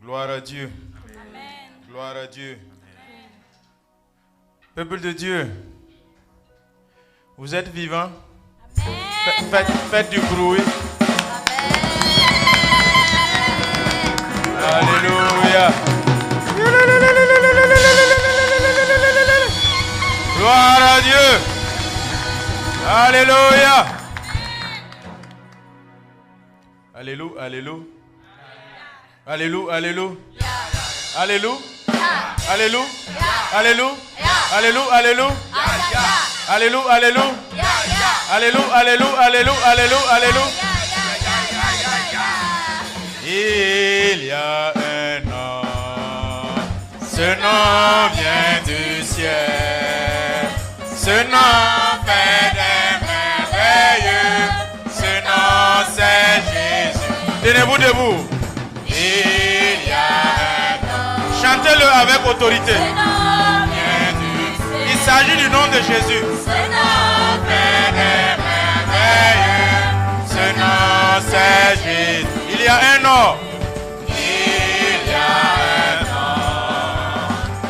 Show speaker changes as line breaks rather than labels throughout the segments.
Gloire à Dieu.
Amen.
Gloire à Dieu. Peuple de Dieu, vous êtes vivants? Faites du bruit. Alléluia. Gloire à Dieu. Alléluia. Alléluia, alléluia. Alléluia, alléluia. Alléluia. Alléluia. Alléluia. Alléluia, alléluia. Alléluia, alléluia. Alléluia, alléluia, alléluia, alléluia, alléluia. Il y a un nom, ce nom vient du ciel, ce nom fait des merveilleux, ce nom c'est Jésus. Tenez-vous debout. Il y a un nom. Chantez-le avec autorité. Il s'agit du nom de Jésus. Ce nom fait des merveilleux, ce nom c'est Jésus. Il y a un nom. Il y a un nom.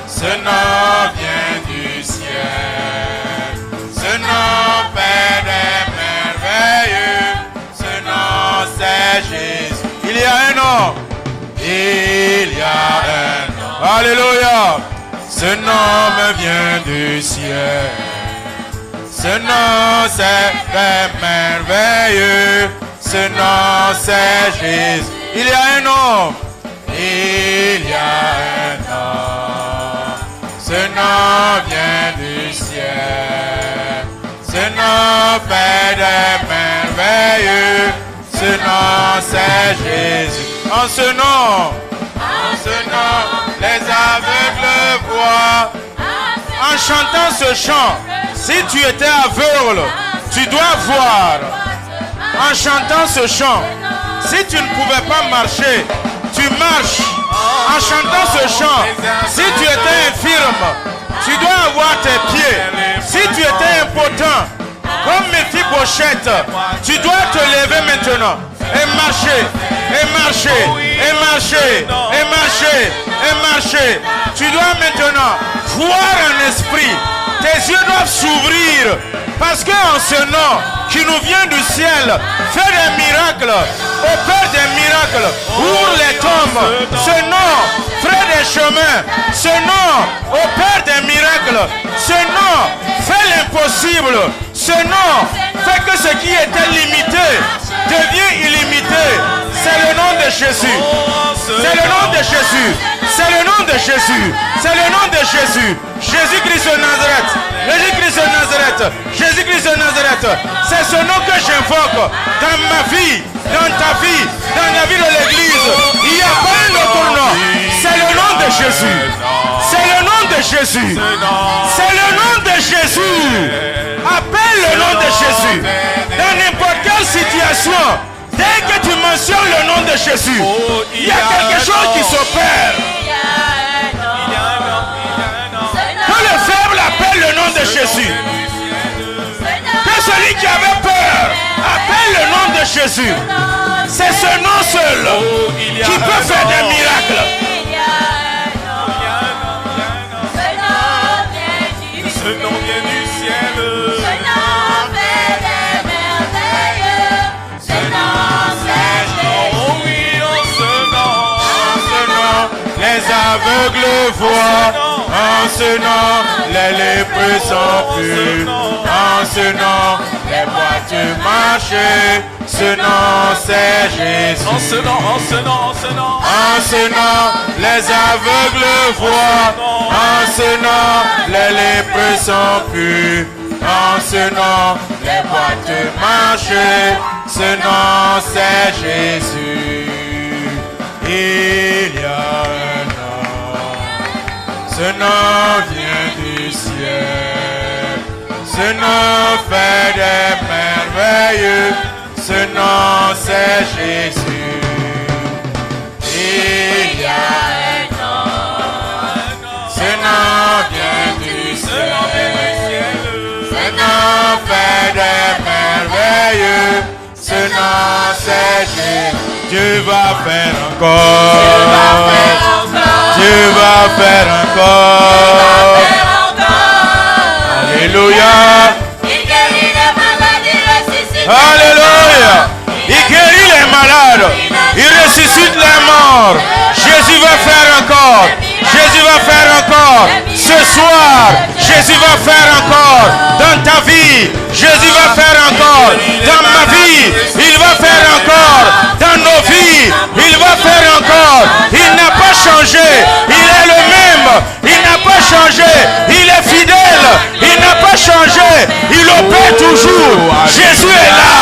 Ce nom vient du ciel. Ce nom fait des merveilleux. Ce nom c'est Jésus. Il y a un nom. Il y a un nom. Alléluia. Ce nom me vient du ciel. Ce nom c'est des merveilleux. Ce nom c'est Jésus. Il y a un nom. Il y a un nom. Ce nom vient du ciel. Ce nom fait des merveilleux. Ce nom c'est Jésus. En ce nom, les aveugles voient. En chantant ce chant, si tu étais aveugle, tu dois voir. En chantant ce chant, si tu ne pouvais pas marcher, tu marches. En chantant ce chant, si tu étais infirme, tu dois avoir tes pieds. Si tu étais impotent, comme Mephibosheth, tu dois te lever maintenant et marcher, et marcher, et marcher, et marcher, et marcher. Tu dois maintenant voir en esprit. Tes yeux doivent s'ouvrir parce qu'en ce nom qui nous vient du ciel, fait des miracles, opère des miracles, ouvre les tombes. Ce nom fait des chemins. Ce nom opère des miracles. Ce nom fait l'impossible. Ce nom fait que ce qui était limité devient illimité. C'est le nom de Jésus. C'est le nom de Jésus. C'est le nom de Jésus. C'est le nom de Jésus. Jésus-Christ de Nazareth. Jésus-Christ de Nazareth. Jésus-Christ de Nazareth. C'est ce nom que j'invoque dans ma vie, dans ta vie, dans la vie de l'église. Il n'y a pas un autre nom. C'est le nom de Jésus. C'est le nom de Jésus. C'est le nom de Jésus. Appelle le nom de Jésus. Dans n'importe quelle situation, dès que tu mentionnes le nom de Jésus, il y a quelque chose qui s'opère. Que le faible appelle le nom de Jésus. Que celui qui avait peur appelle le nom de Jésus. C'est ce nom seul qui peut faire des miracles.
Ce nom vient du ciel.
Ce nom fait des merveilleux. Ce nom c'est Jésus.
Oh oui, en ce nom,
Les aveugles voient. En ce nom, les lépreux sont purs. En ce nom, les boiteux marchent. Ce nom c'est Jésus.
en ce nom, en ce nom, en ce nom.
En ce nom, les aveugles voient. En ce nom, les lépreux sont purs. En ce nom, les boiteux marchent. Ce nom c'est Jésus. Il y a un nom. Ce nom vient du ciel. Ce nom fait des merveilleux. Ce nom c'est Jésus. Il y a un nom. Ce nom vient du ciel. Ce nom fait des merveilleux. Ce nom c'est Jésus. Dieu va faire encore. Dieu va faire encore. Alléluia. Alléluia. Il guérit les malades. Il ressuscite les morts. Jésus va faire encore. Jésus va faire encore. Ce soir, Jésus va faire encore. Dans ta vie, Jésus va faire encore. Dans ma vie, il va faire encore. Dans nos vies, il va faire encore. Il n'a pas changé. Il est le même. Il n'a pas changé. Il est fidèle. Il n'a pas changé. Il opère toujours. Jésus est là.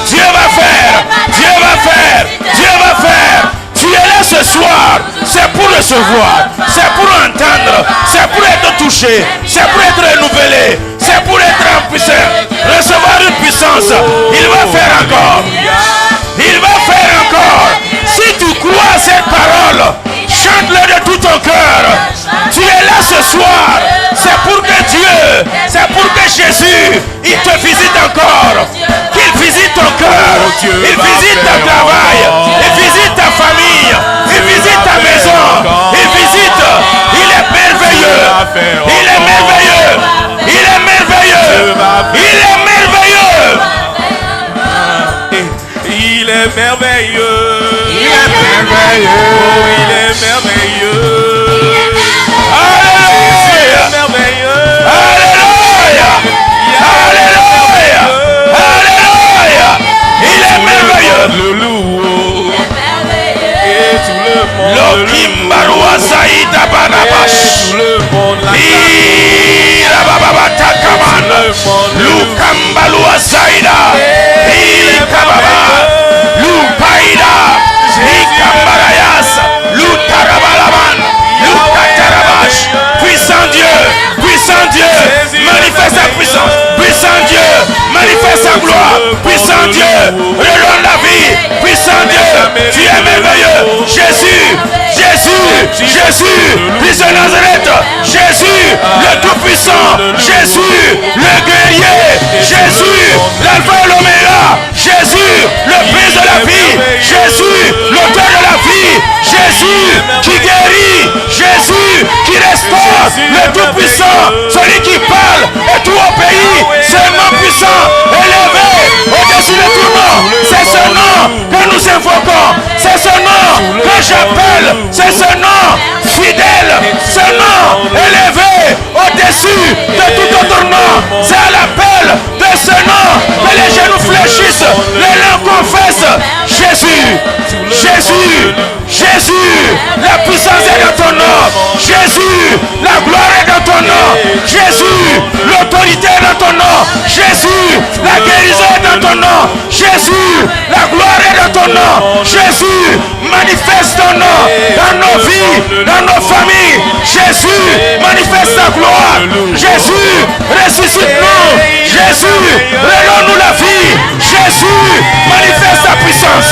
Dieu va faire. Dieu va faire. Dieu va faire. Tu es là ce soir, c'est pour recevoir, c'est pour entendre, c'est pour être touché, c'est pour être renouvelé, c'est pour être en puissance, recevoir une puissance. Il va faire encore. Il va faire encore. Si tu crois à cette parole, chante-le de tout ton cœur. Tu es là ce soir, c'est pour que Dieu, c'est pour que Jésus, il te visite encore. Qu'il visite ton cœur, il visite ton travail, il visite ta famille, il visite ta maison, il visite. Il est merveilleux. Il est merveilleux. Il est merveilleux. Il est merveilleux.
Il est merveilleux.
Il est merveilleux.
Oh, il est merveilleux.
Alléluia.
Merveilleux.
Alléluia. Alléluia. Alléluia. Il est merveilleux.
Le loup. Et tout le monde.
Lokimbarua Saïda Banabash.
Tout le monde.
Lukambalua Saïda. Ikababa. Lupaida. Ikambarayas. Lutarabalaman. Lukatarabash. Puissant Dieu. Puissant Dieu. Manifeste sa puissance. Puissant Dieu. Manifeste sa gloire. Puissant Dieu. Redonne la vie. Puissant Dieu. Tu es merveilleux. Jésus. Jésus. Jésus. Fils de Nazareth. Jésus. Le Tout-Puissant. Jésus. Le guerrier. Jésus. L'alpha et l'oméga. Jésus. Le Prince de la vie. Jésus. L'auteur de la vie. Jésus. Qui guérit. Jésus. Qui restaure. Le Tout-Puissant. Celui qui parle et tout au pays. Ce nom puissant. Élevé au-dessus de tout nom. C'est ce nom que nous invoquons. C'est ce nom que j'appelle. C'est ce nom fidèle. Ce nom élevé au-dessus de tout autre nom. C'est à l'appel de ce nom que les genoux fléchissent. Les langues confessent. Jésus. Jésus. Jésus. La puissance est dans ton nom. Jésus. La gloire est dans ton nom. Jésus. L'autorité est dans ton nom. Jésus. La guérison est dans ton nom. Jésus. La gloire est dans ton nom. Jésus. Manifeste ton nom dans nos vies, dans nos familles. Jésus. Manifeste ta gloire. Jésus. Ressuscite-nous. Jésus. Redonne-nous la vie. Jésus. Manifeste ta puissance.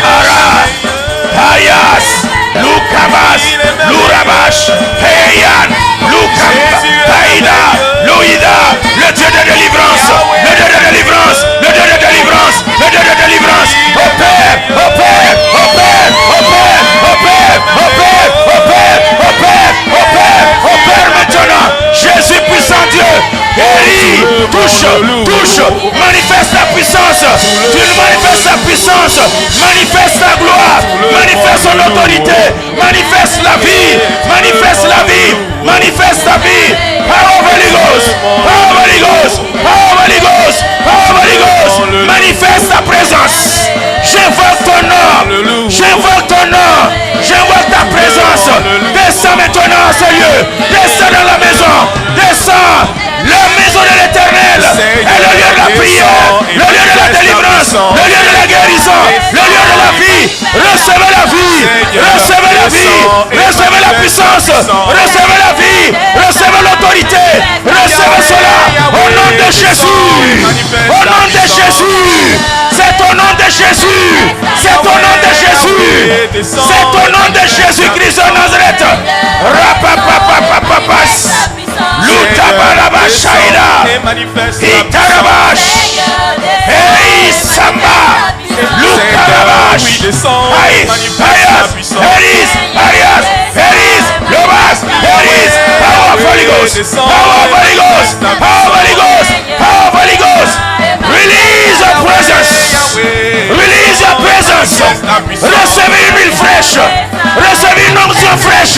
Ara. Hayas. Lukabas. Lurabash. Heyan. Lukamba. Païda. Loïda. Le Dieu de délivrance. Le Dieu de délivrance. Le Dieu de délivrance. Le Dieu de délivrance. Opère. Opère. Opère. Opère. Opère. Opère. Opère. Opère. Opère. Opère maintenant. Jésus puissant Dieu. Guéris. Touche. Touche. Manifeste ta puissance. Tu manifestes ta puissance. Manifeste ta gloire. Manifeste son autorité. Manifeste la vie. Manifeste la vie. Manifeste ta vie. Power of Holy Ghost. Power of Holy Ghost. Power of Holy Ghost. Power of Holy Ghost. Manifeste ta présence. J'invoque ton nom. J'invoque ton nom. J'invoque ta présence. Descends maintenant à ce lieu. Descends dans la maison. Descends. La maison de l'Éternel est le lieu de la prière, le lieu de la délivrance, le lieu de la guérison, le lieu de la vie. Recevez la vie, recevez la vie, recevez la puissance, recevez la vie, recevez l'autorité, recevez cela au nom de Jésus. Au nom de Jésus. C'est au nom de Jésus. C'est au nom de Jésus. C'est au nom de Jésus-Christ de Nazareth. Rapapapapapas. Lutabalabashaïda. Itarabash. Hey Samba. Eris, Arias, Eris, Arias, Eris, Lobas, Eris, power of Holy Ghost, power of Holy Ghost, power of Holy Ghost, power of Holy Ghost. Release your presence, release your presence. Recevez une huile fraîche, recevez une onction fraîche,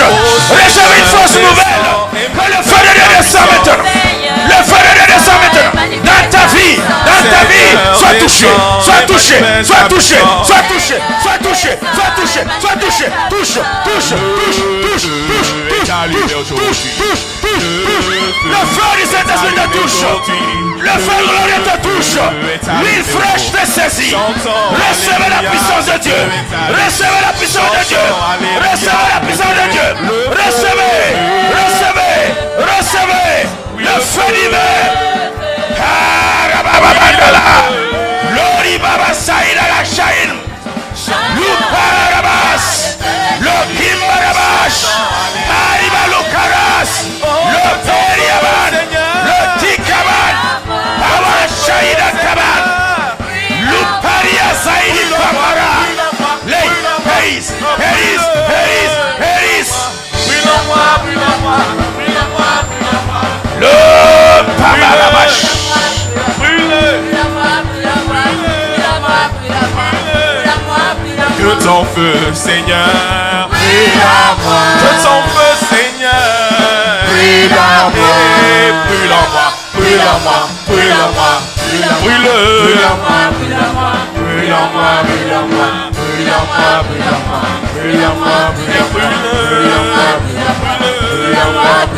recevez une force nouvelle. Que le feu de Dieu descend maintenant, le feu de Dieu descend maintenant. Dans ta vie, sois touché, sois touché, sois touché, sois touché, sois touché, sois touché, sois touché, touche, touche, touche, touche, touche, touche, touche, touche, touche. Le feu du Saint-Esprit te touche, le feu glorieux te touche, l'huile fraîche te saisit. Recevez la puissance de Dieu, recevez la puissance de Dieu, recevez la puissance de Dieu, recevez, recevez, recevez le feu divin. Lori Baba Saïda la Shaïn, Luparabas, le Kimbarabash, Arriba Lukaras, le Periaban, le Tikaban, Baba Shaïda Kaban, Luparia Saïdi Pamara, les Péris, Péris, Péris, Péris, le Pamarabash.
Que ton feu, Seigneur, brûle en moi. Que ton feu, Seigneur, brûle en moi. Brûle en moi, brûle en moi, brûle en moi, brûle en moi, brûle en moi, brûle en moi, brûle en moi, brûle en moi, brûle en moi,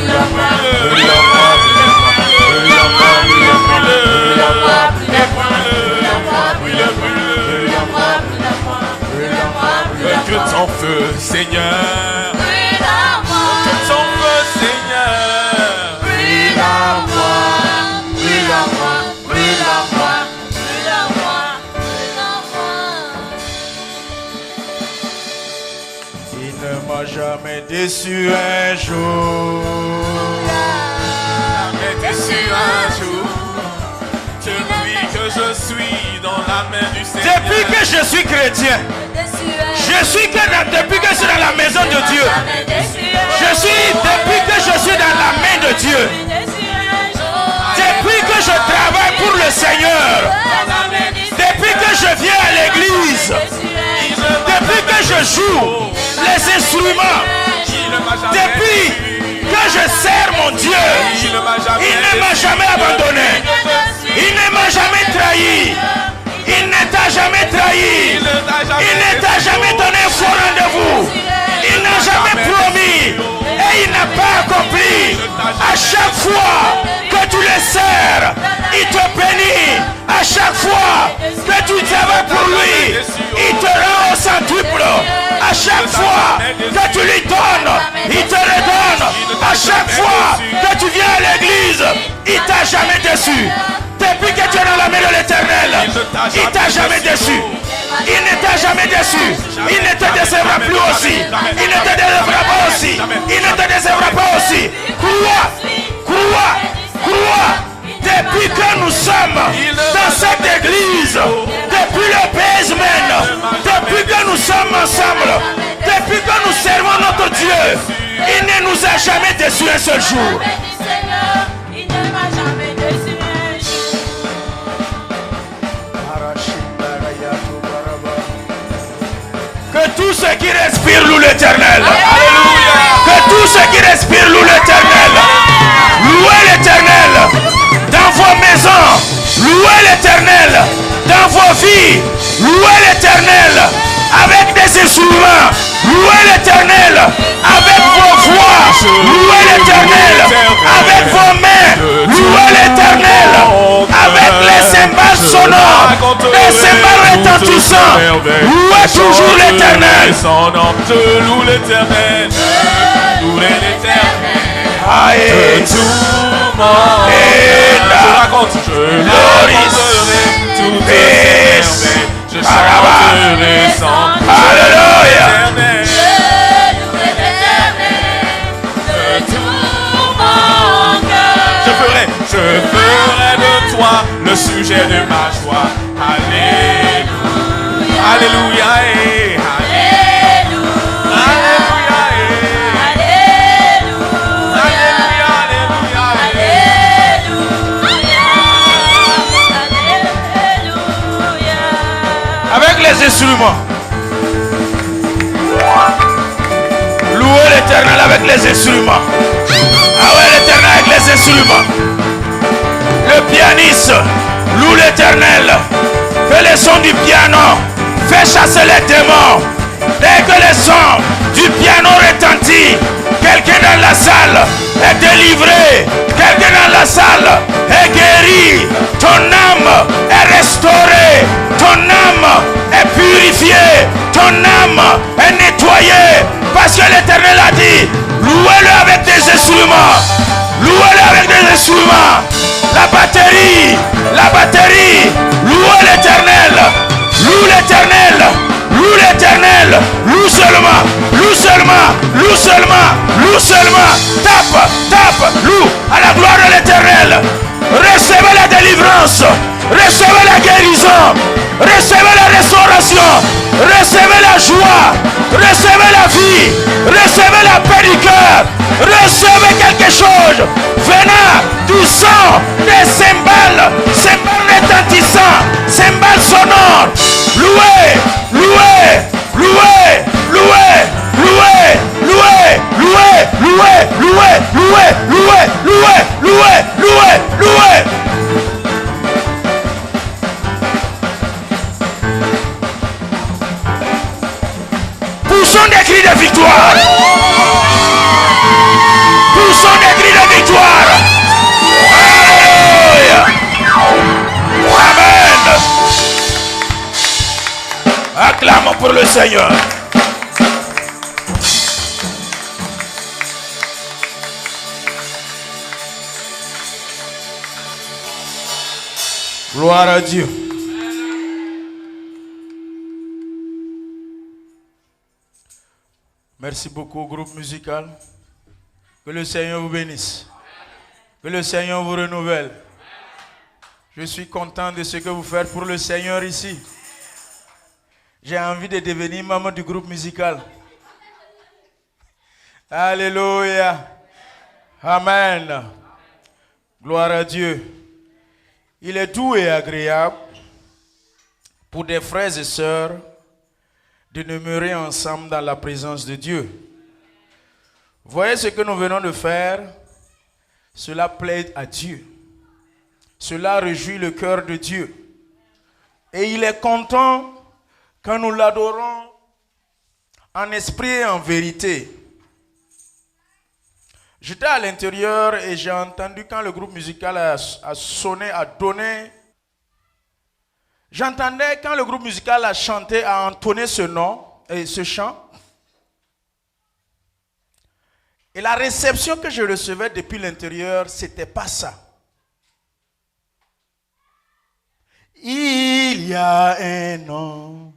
brûle en moi, brûle en moi, brûle en moi, brûle en moi, brûle en moi, brûle en moi. Que ton feu, Seigneur,
Brûle en moi.
que ton feu, Seigneur,
Brûle en moi. Brûle en moi. Brûle en moi. Brûle en moi. Brûle en moi.
Il ne m'a jamais déçu un jour.
jamais déçu un jour. Depuis que je suis dans la main du Seigneur.
Depuis que je suis chrétien, depuis que je suis dans la maison de Dieu, depuis que je suis dans la main de Dieu, depuis que je travaille pour le Seigneur, depuis que je viens à l'église, depuis que je joue les instruments, depuis que je sers mon Dieu, il ne m'a jamais abandonné, il ne m'a jamais trahi. Il ne t'a jamais trahi. Il ne t'a jamais donné un faux rendez-vous. Il n'a jamais promis. Et il n'a pas accompli. À chaque fois que tu le sers, il te bénit. À chaque fois que tu travailles pour lui, il te rend au centuple. À chaque fois que tu lui donnes, il te redonne. À chaque fois que tu viens à l'église, il t'a jamais déçu. Depuis que tu es dans la main de l'Éternel, il t'a jamais déçu. Il ne t'a jamais déçu. Il ne te décevra plus aussi. Il ne te décevra pas aussi. Il ne te décevra pas aussi. Crois, crois, crois. Depuis que nous sommes dans cette église, depuis le basement, depuis que nous sommes ensemble, depuis que nous servons notre Dieu, il ne nous a jamais déçu un seul jour.
Il ne m'a jamais déçu.
Que tous ceux qui respirent louent l'Éternel. Que tous ceux qui respirent louent l'Éternel. Louez l'Éternel dans vos maisons. Louez l'Éternel dans vos vies. Louez l'Éternel avec des instruments. Louez l'Éternel avec vos voix. Louez l'Éternel avec vos mains. Louez l'Éternel avec les cymbales sonores, les cymbales retentissants. Louez toujours l'Éternel.
Son nom, je loue l'Éternel. Je loue l'Éternel.
Aïe.
De tout mon cœur. Je raconte, je raconterai toutes ses merveilles. Je chanterai son
Alléluia.
Éternel. Je ferai de toi le sujet de ma joie. Alléluia. Alléluia. Alléluia.
les instruments. Louez l'Éternel avec les instruments. Ah ouais, l'Éternel avec les instruments. Le pianiste loue l'Éternel. Que les sons du piano fait chasser les démons. Dès que les sons du piano retentissent, quelqu'un dans la salle est délivré. Quelqu'un dans la salle est guéri. Ton âme est restaurée. Ton âme est purifiée. Ton âme est nettoyée. Parce que l'Éternel a dit, louez-le avec des instruments. Louez-le avec des instruments. La batterie. Louez l'Éternel. Loue l'Éternel. Loue l'Éternel. Loue seulement. Tape. Loue à la gloire de l'Éternel. Recevez la délivrance. Recevez la guérison. Recevez la restauration. Recevez la joie. Recevez la vie. Recevez la paix du cœur. Recevez quelque chose venant du sang des cymbales. Cymbales retentissants. Cymbales sonores. Louez. Poussons des cris de victoire. Alléluia. Amen. Acclamons pour le Seigneur. Gloire à Dieu. Merci beaucoup au groupe musical. Que le Seigneur vous bénisse. Que le Seigneur vous renouvelle. Je suis content de ce que vous faites pour le Seigneur ici. J'ai envie de devenir membre du groupe musical. Alléluia. Amen. Gloire à Dieu. Il est doux et agréable pour des frères et sœurs de demeurer ensemble dans la présence de Dieu. Voyez ce que nous venons de faire. Cela plaît à Dieu. Cela réjouit le cœur de Dieu. Et il est content quand nous l'adorons en esprit et en vérité. J'étais à l'intérieur et j'ai entendu quand le groupe musical a sonné, a donné. J'entendais quand le groupe musical a chanté, a entonné ce nom et ce chant. Et la réception que je recevais depuis l'intérieur, c'était pas ça. Il y a un nom,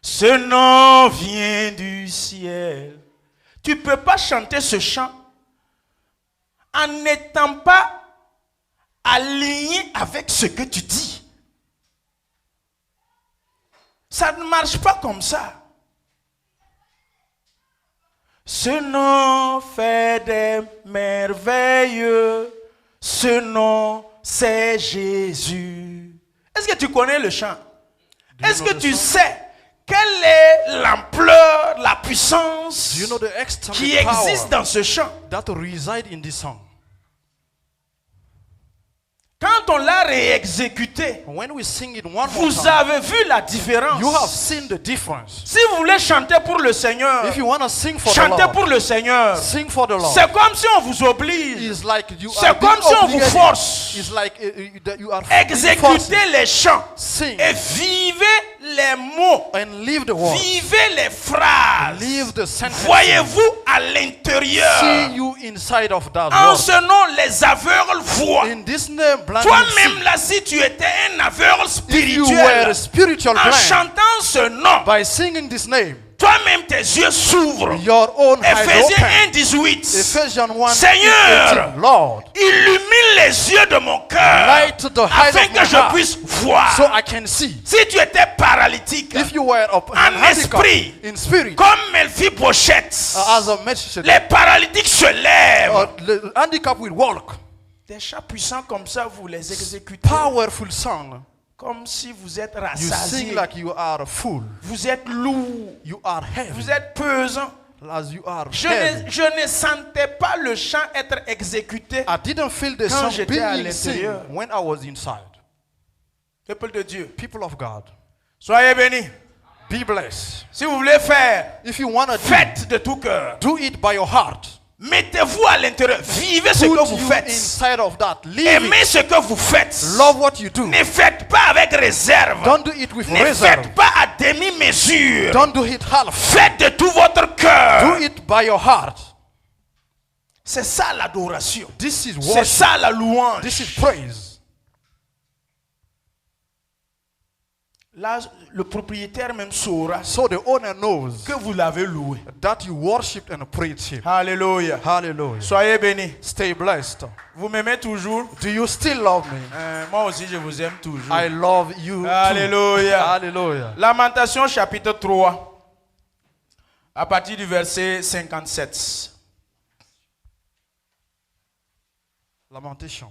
ce nom vient du ciel. Tu ne peux pas chanter ce chant en n'étant pas aligné avec ce que tu dis. Ça ne marche pas comme ça. Ce nom fait des merveilles. Ce nom, c'est Jésus. Est-ce que tu connais le chant? Est-ce que tu sais quelle est l'ampleur, la puissance qui existe dans ce chant?
That reside in this song.
Quand on l'a réexécuté,
When we sing it one more
vous
time,
avez vu la différence.
you have seen the difference.
Si vous voulez chanter pour le Seigneur,
If you want to sing for the
chantez
Lord,
pour le Seigneur.
sing for the Lord.
C'est comme si on vous oblige.
It's like you
C'est
are
comme
being
si on vous
obligated.
force.
It's like that you are being forced.
Exécutez les chants
Sing
et vivez les mots.
and leave the words.
Vivez les phrases.
Leave the sentence.
Voyez-vous à l'intérieur.
See you inside of that
En
word.
ce nom, les aveugles voient.
In this name, blind
Toi-même
see.
là, si tu étais un aveugle
If you were
spirituel,
spiritual
en
blind,
chantant ce nom,
by singing this name,
toi-même tes yeux s'ouvrent.
your own eyes
Ephésiens
open.
1:18.
Ephesians 1,
Seigneur,
18. Lord,
illumine les yeux de mon cœur
light the eyes
afin
of
que
my
je
heart
puisse voir.
so I can see.
Si tu étais paralytique,
If you were
en esprit,
in spirit,
comme Mephibosheth,
as a message,
les paralytiques se lèvent.
the handicap will walk.
Des chants puissants comme ça, vous les exécutez.
Powerful song.
comme si vous êtes
You
rassasié.
sing like you are full.
Vous êtes lourd.
You are heavy.
Vous êtes pesant.
As you are
Je
heavy.
ne sentais pas le chant être exécuté.
I didn't feel the
Quand
song
j'étais à
being sing
l'intérieur.
when I was inside.
Peuple de Dieu,
People of God,
soyez bénis.
be blessed.
Si vous voulez faire,
If you want to
faites de tout cœur.
do it by your heart.
Mettez-vous à l'intérieur. Vivez ce
Put
que vous
you
faites.
inside of that. Live
Aimez
it.
ce que vous faites.
Love what you do.
Ne faites pas avec réserve.
Don't do it with
Ne
reserve.
faites pas à demi-mesure.
Don't do it half.
Faites de tout votre
Do
cœur.
it by your heart.
C'est ça l'adoration.
This is
C'est
worship.
ça la louange.
This is praise.
Là, le propriétaire même saura
So the owner knows
que vous l'avez loué.
that you worship and praise him.
Alléluia.
Hallelujah.
Soyez bénis.
Stay blessed.
Vous m'aimez toujours?
Do you still love me?
Moi aussi, je vous aime toujours.
I love you too.
Alléluia.
Hallelujah.
Lamentation chapitre 3, à partir du verset 57.
Lamentation.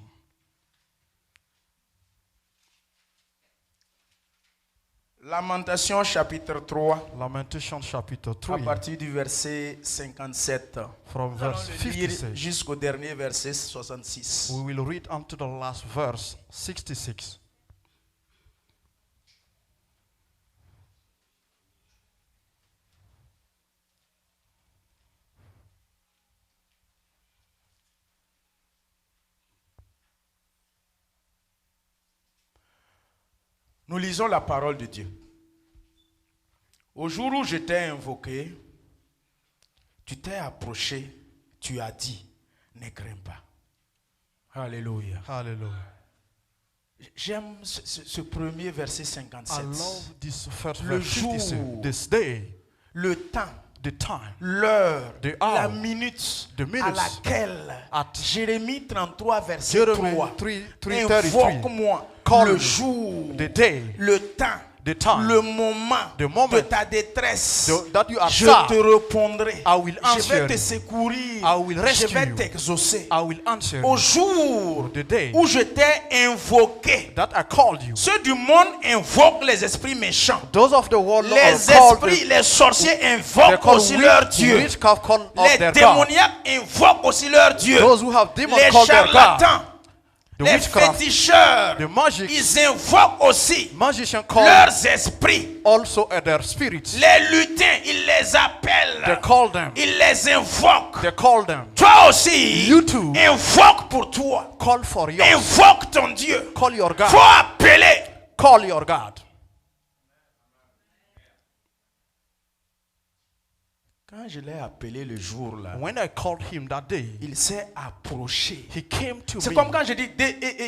Lamentation chapitre 3,
Lamentation chapitre
à
3
partir du verset 57.
from
Nous
verse
allons le lire
56.
jusqu'au dernier verset 66.
We will read unto the last verse 66.
Nous lisons la parole de Dieu. Au jour où je t'ai invoqué, tu t'es approché, tu as dit, ne crains pas. Alléluia.
Hallelujah.
J'aime ce premier verset
I
57.
love this first
Le
verse 56.
jour.
This day,
Le temps,
the time,
l'heure,
The hour,
la minute
the minutes,
à laquelle
at
Jérémie 33 verset
Jeremiah
3
3:33,
invoque-moi
call
le
me,
jour,
the day,
le temps,
the time,
le moment,
the moment
de ta détresse.
that you are
Je
sad,
te répondrai.
I will
Je
answer
vais te
you.
secourir.
I will
Je
rescue
vais
you.
t'exaucer.
I will answer
Au
you.
jour
The day
où je t'ai invoqué,
that I called you.
ceux du monde invoquent les esprits méchants.
Those of the world are
Les
called
esprits, les sorciers
they
invoquent
call
aussi leur Dieu.
witchcraft call of
Les
their God.
démoniaques invoquent aussi leur Dieu.
Those who have demons
Les
call their God.
charlatans,
The
les
witchcraft,
féticheurs,
the magic,
ils invoquent aussi
magician call
leurs esprits.
also their spirits.
Les lutins, ils les
They
appellent.
call them.
Ils les invoquent.
They call them.
Toi aussi,
You too.
invoque pour toi.
Call for yours.
Invoque ton Dieu.
Call your God.
Faut appeler.
Call your God.
Quand je l'ai appelé le jour là,
When I called him that day,
il s'est approché.
he came to
C'est
me.
comme quand je dis,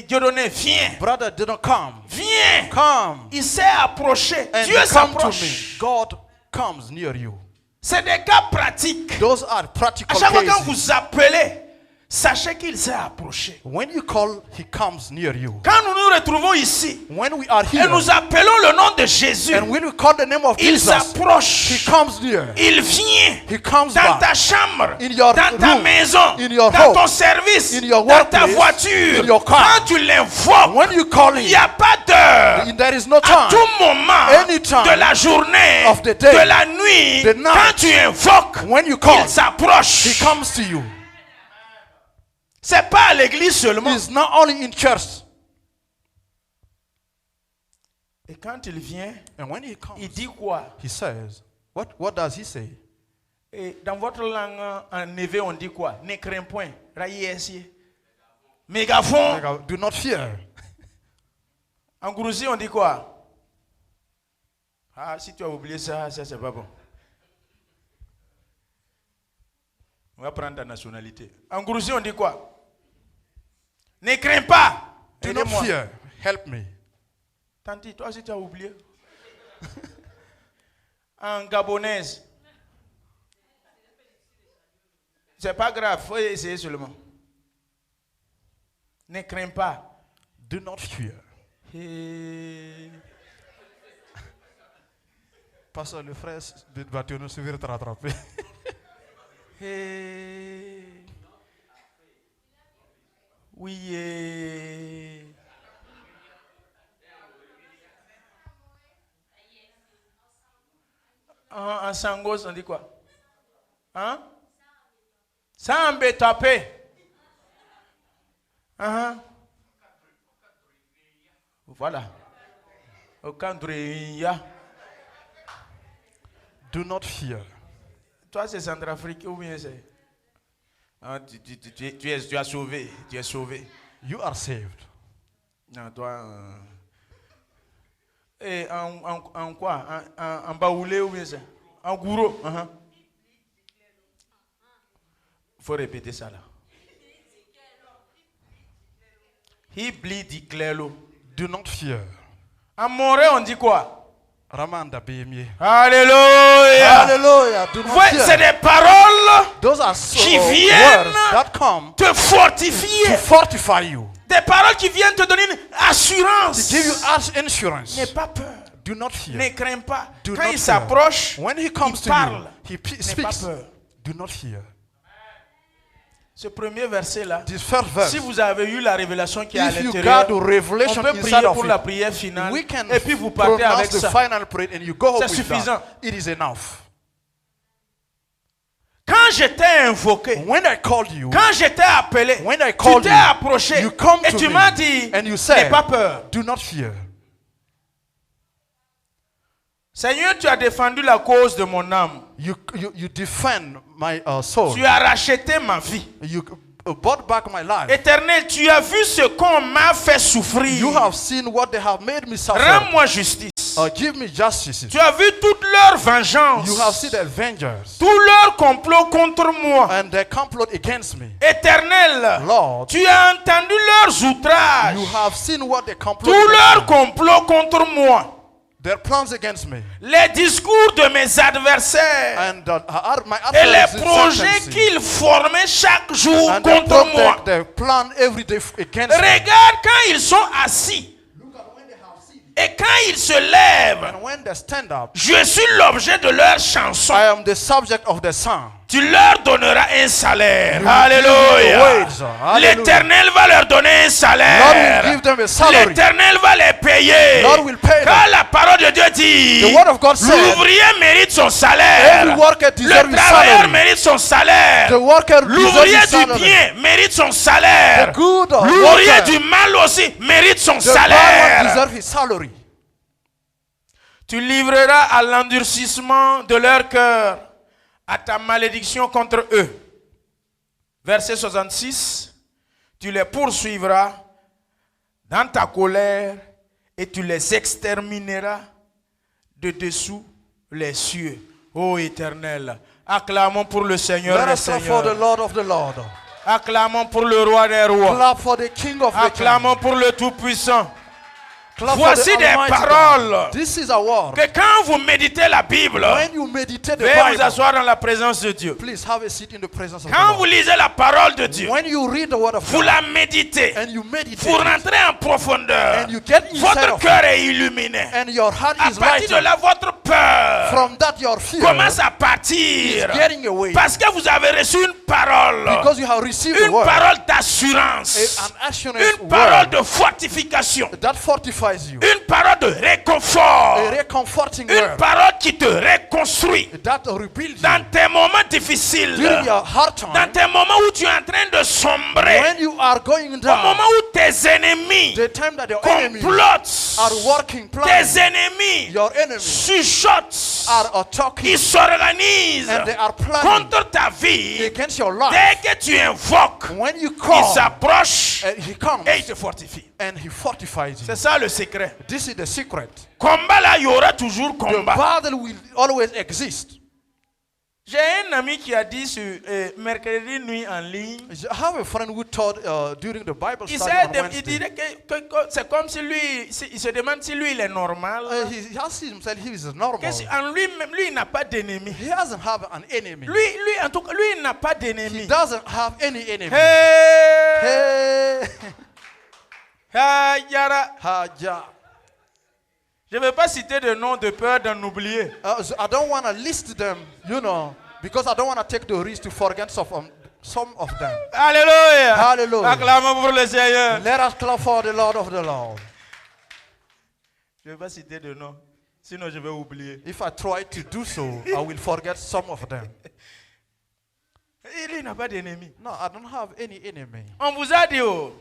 Dieudonné, viens,
Brother didn't come.
viens.
Come.
Il s'est approché.
And
Dieu
you come to
s'approche.
me. God comes near you.
C'est des cas pratiques.
Those are
À
practical
chaque fois quand
cases.
vous appelez, sachez qu'il s'est approché.
When you call, he comes near you.
Quand nous nous retrouvons ici
When we are
et
here,
nous appelons le nom de Jésus,
and when we call the name of
il
Jesus, he
s'approche.
comes near.
Il vient
He comes
dans
back.
ta chambre,
In your
dans ta
room,
maison,
in your
dans
home,
ton service,
in your
dans ta
workplace,
voiture.
in your car.
Quand tu l'invoques,
When you call
il n'y
him,
a pas d'heure.
there is no
À
time.
tout moment
Anytime
de la journée,
of the day,
de la nuit,
the night,
quand tu invoques,
When you call,
il s'approche.
he comes to you.
C'est pas à l'église seulement.
He's not only in church.
Et quand il vient,
And when he comes,
il dit quoi?
he says, what does he say?
Et dans votre langue en névé, on dit quoi? Ne crains point. Mégaphone.
Like, do not fear.
En Gourouzi, on dit quoi? Ah, si tu as oublié ça, ça c'est pas bon. On va prendre ta nationalité. En Gourouzi, on dit quoi? Ne crains pas.
Do not
Aidez-moi.
fear. Help me.
Tanti, toi aussi tu as oublié. En gabonaise. C'est pas grave, faut essayer seulement. Ne crains pas.
Do not fear. Pasteur, le frère de Bâtillon se veut te rattraper.
Oui. En sangos, on dit quoi? Hein? Sans bétapé. Voilà.
Do not fear.
Toi, c'est Centrafrique ou bien c'est... tu as sauvé. Tu es sauvé.
You are saved.
Non, toi... Et en quoi? En baoulé ou bien c'est? En gourou. Faut répéter ça là. He bleed declare.
Do not fear.
En moré, on dit quoi?
Ramanda Bemie.
Alléluia.
Hallelujah. Do not fear.
C'est des paroles
Those are
qui viennent
words that come
te fortifier.
to fortify you.
Des paroles qui viennent te donner une assurance.
To give you assurance.
N'aie pas peur.
Do not fear.
Ne crains pas.
Do
Quand
not
il
fear.
s'approche,
When he comes
il
to
parle.
you, he
N'aie pas
speaks.
peur.
Do not fear.
Ce premier verset-là,
This first verse.
si vous avez eu la révélation qui est à
If you
l'intérieur,
got the
on
revelation
peut
inside
prier
of
pour la
it,
prière finale
we can
et puis vous partez
pronounce
avec
the
ça.
final prayer and you go home
C'est
with
suffisant.
that. It is enough.
Quand je t'ai invoqué,
When I called you,
quand je t'ai appelé,
when I
tu
called
t'es
you,
approché
you come
et
to
tu
me
m'as dit,
and you
n'aie
said,
pas peur.
do not fear.
Seigneur, tu as défendu la cause de mon âme.
You defend my soul.
Tu as racheté ma vie.
You bought back my life.
Éternel, tu as vu ce qu'on m'a fait souffrir.
You have seen what they have made me suffer.
Rends-moi justice.
Give me justice.
Tu as vu toute leur vengeance.
You have seen the avengers
Tout leur complot contre moi.
and they complot against me.
Éternel,
Lord,
tu as entendu leurs outrages.
you have seen what they complot
Tout leur
against me.
complot contre moi.
Their plans against me.
Les discours de mes adversaires.
And my
Et les
adversaries'
projets
sentences.
qu'ils formaient chaque jour
And they
contre moi.
they plan every day against me.
Regarde quand ils sont assis. Et quand ils se lèvent,
And when they stand up,
je suis l'objet de leur chanson.
I am the subject of the song.
Tu leur donneras un salaire.
You will give them
Alléluia.
wages. Hallelujah.
L'Éternel va leur donner un
Lord
salaire.
will give them a salary.
L'Éternel va les payer.
Lord will pay them.
Car la parole de Dieu dit,
The word of God said,
l'ouvrier mérite son salaire.
every worker deserves
Le
his
travailleur
salary.
mérite son salaire.
The worker deserves
L'ouvrier
his
du
salary.
bien mérite son salaire.
The good
L'ouvrier
worker,
du mal aussi mérite son
the bad one
salaire.
deserves his salary.
Tu livreras à l'endurcissement de leur cœur, à ta malédiction contre eux. Verset 66. Tu les poursuivras dans ta colère et tu les extermineras de dessous les cieux. Ô Éternel, acclamons pour le Seigneur
Let
des
us clap for the
Seigneurs.
Lord of the Lord.
Acclamons pour le Roi des Rois.
Clap for the King of the King.
Acclamons pour le Tout-Puissant.
Clap for
Voici
the
des
Almighty
paroles
God. This is a word.
que quand vous méditez la Bible,
When you meditate the
veuillez vous
Bible,
asseoir dans la présence de Dieu.
please have a seat in the presence of
Quand
the
vous
Lord.
lisez la parole de Dieu,
When you read the word of
vous
God
la méditez,
and you meditate
vous
it,
rentrez en profondeur,
and you get inside
votre
of
cœur est illuminé.
and your heart
À
is
partir de
lightened,
là, votre peur
from that your fear
commence à
is
partir.
getting away
Parce que vous avez reçu une parole,
because you have received the
une
word,
parole d'assurance,
an assurance
une parole
word
de fortification,
that fortifies you,
une parole de réconfort,
a recomforting
une
word
parole qui te reconstruit
that rebuilds
dans
you
tes moments difficiles,
during your hard
dans
time,
tes moments où tu es en train de sombrer,
when you are going
au
down,
moment où tes ennemis
the time that your enemies
complotent,
are working,
tes
planning,
ennemis
your enemies
chuchotent,
are talking
ils s'organisent
and they are planning
contre ta vie.
against your life.
Dès que tu invoques,
When you
il
call,
s'approche
he comes
et il te fortifie.
and he fortifies you.
C'est ça le secret.
This is the secret.
Combat là, il y aura toujours
The
combat.
battle will always exist.
J'ai un ami qui a dit sur mercredi nuit en ligne,
I have a friend who taught during the Bible
il,
study on
il
Wednesday.
dirait que c'est comme si lui, il se demande si lui il est normal.
He asks himself if he's normal.
En lui-même, lui il n'a pas d'ennemi.
He doesn't have an enemy.
Lui, en tout cas, lui il n'a pas
He
d'ennemi.
doesn't have any enemy.
Hey!
Hey.
Ah, Yara.
Haja.
Je ne vais pas citer de nom de peur d'en oublier.
So I don't want to list them, you know, because I don't want to take the risk to forget some of them.
Alléluia.
Hallelujah.
Acclamons pour le Seigneur.
Let us clap for the Lord of the Lord.
Je ne vais pas citer de nom. Sinon, je vais oublier.
If I try to do so, I will forget some of them.
Il n'a pas d'ennemi.
No, I don't have any enemy.
On vous a dit, oh,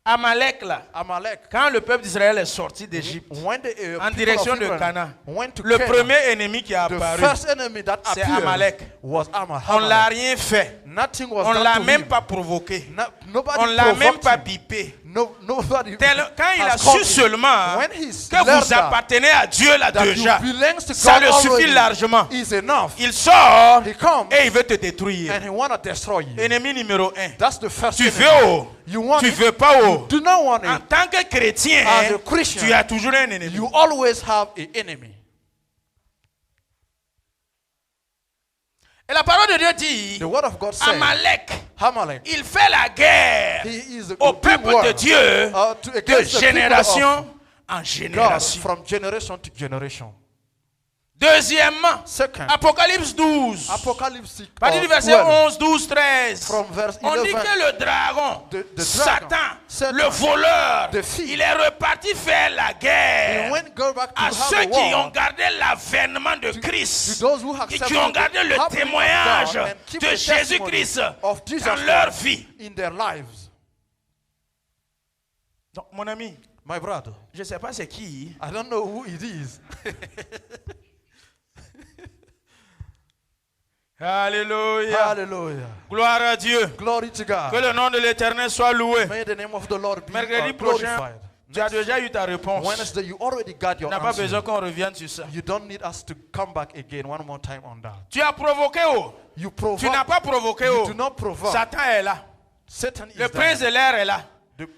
Amalek là,
Amalek,
quand le peuple d'Israël est sorti d'Égypte,
when the
en
people
direction
of
de
Israel
Canaan,
went to
le
Canaan,
premier ennemi qui est
the
apparu,
first enemy that
c'est
appeared
Amalek.
was
On ne l'a
Amalek.
rien fait.
Nothing was
On ne
done
l'a
to
même
him.
pas provoqué.
Nobody
On ne l'a même
provoked
pas
him.
bipé.
Nobody
Quand il a
has called
su
him.
seulement
When he
que
learned
vous
that,
appartenez à Dieu là
that
déjà,
you belongs to
ça
God
le suffit
already
largement.
is enough.
Il sort
He comes
et il veut te détruire.
and he want to destroy you.
Ennemi numéro 1.
That's the first
Tu
enemy.
veux haut,
You want
tu
it?
veux pas haut.
Do not want
En
it.
tant que chrétien,
As a Christian,
tu as toujours un ennemi.
You always have an enemy.
Et la parole de Dieu dit,
The word of God says,
Amalek,
Amalek,
il fait la guerre
he is
au
a
peuple
war,
de Dieu
to
de
against the people
génération
of
en
God,
génération.
from generation to generation.
Deuxièmement,
Second,
Apocalypse 12,
Apocalypse
partir du verset
12,
11, 12, 13.
from verse
On dit
11,
que le dragon,
the
Satan,
Satan,
le voleur,
the thief,
il est reparti faire la
he
guerre
went go back to
à
have
ceux
a
qui ont
war
gardé l'avènement de
to
Christ
those who
et
accepted
qui ont
the
gardé le
happening of
témoignage
God and keep
de
the testimony
Jésus-Christ
of Jesus
dans leur
Christ
vie.
in their lives.
Donc, mon ami,
My brother,
je ne sais pas c'est qui.
I don't know who it is.
Alléluia.
Hallelujah.
Gloire à Dieu.
Glory to God.
Que le nom de l'Éternel soit loué.
May the name of the Lord be
Mercredi prochain,
glorified.
tu as déjà eu ta réponse.
Wednesday, you already got
Tu
your
n'as pas besoin
answer.
qu'on revienne sur ça.
You don't need us to come back again one more time on that.
Tu as provoqué haut.
You
Tu n'as
provoke.
pas provoqué
You
haut.
do not provoke.
Satan est là.
Satan is
Le prince
there.
de l'air est là.
The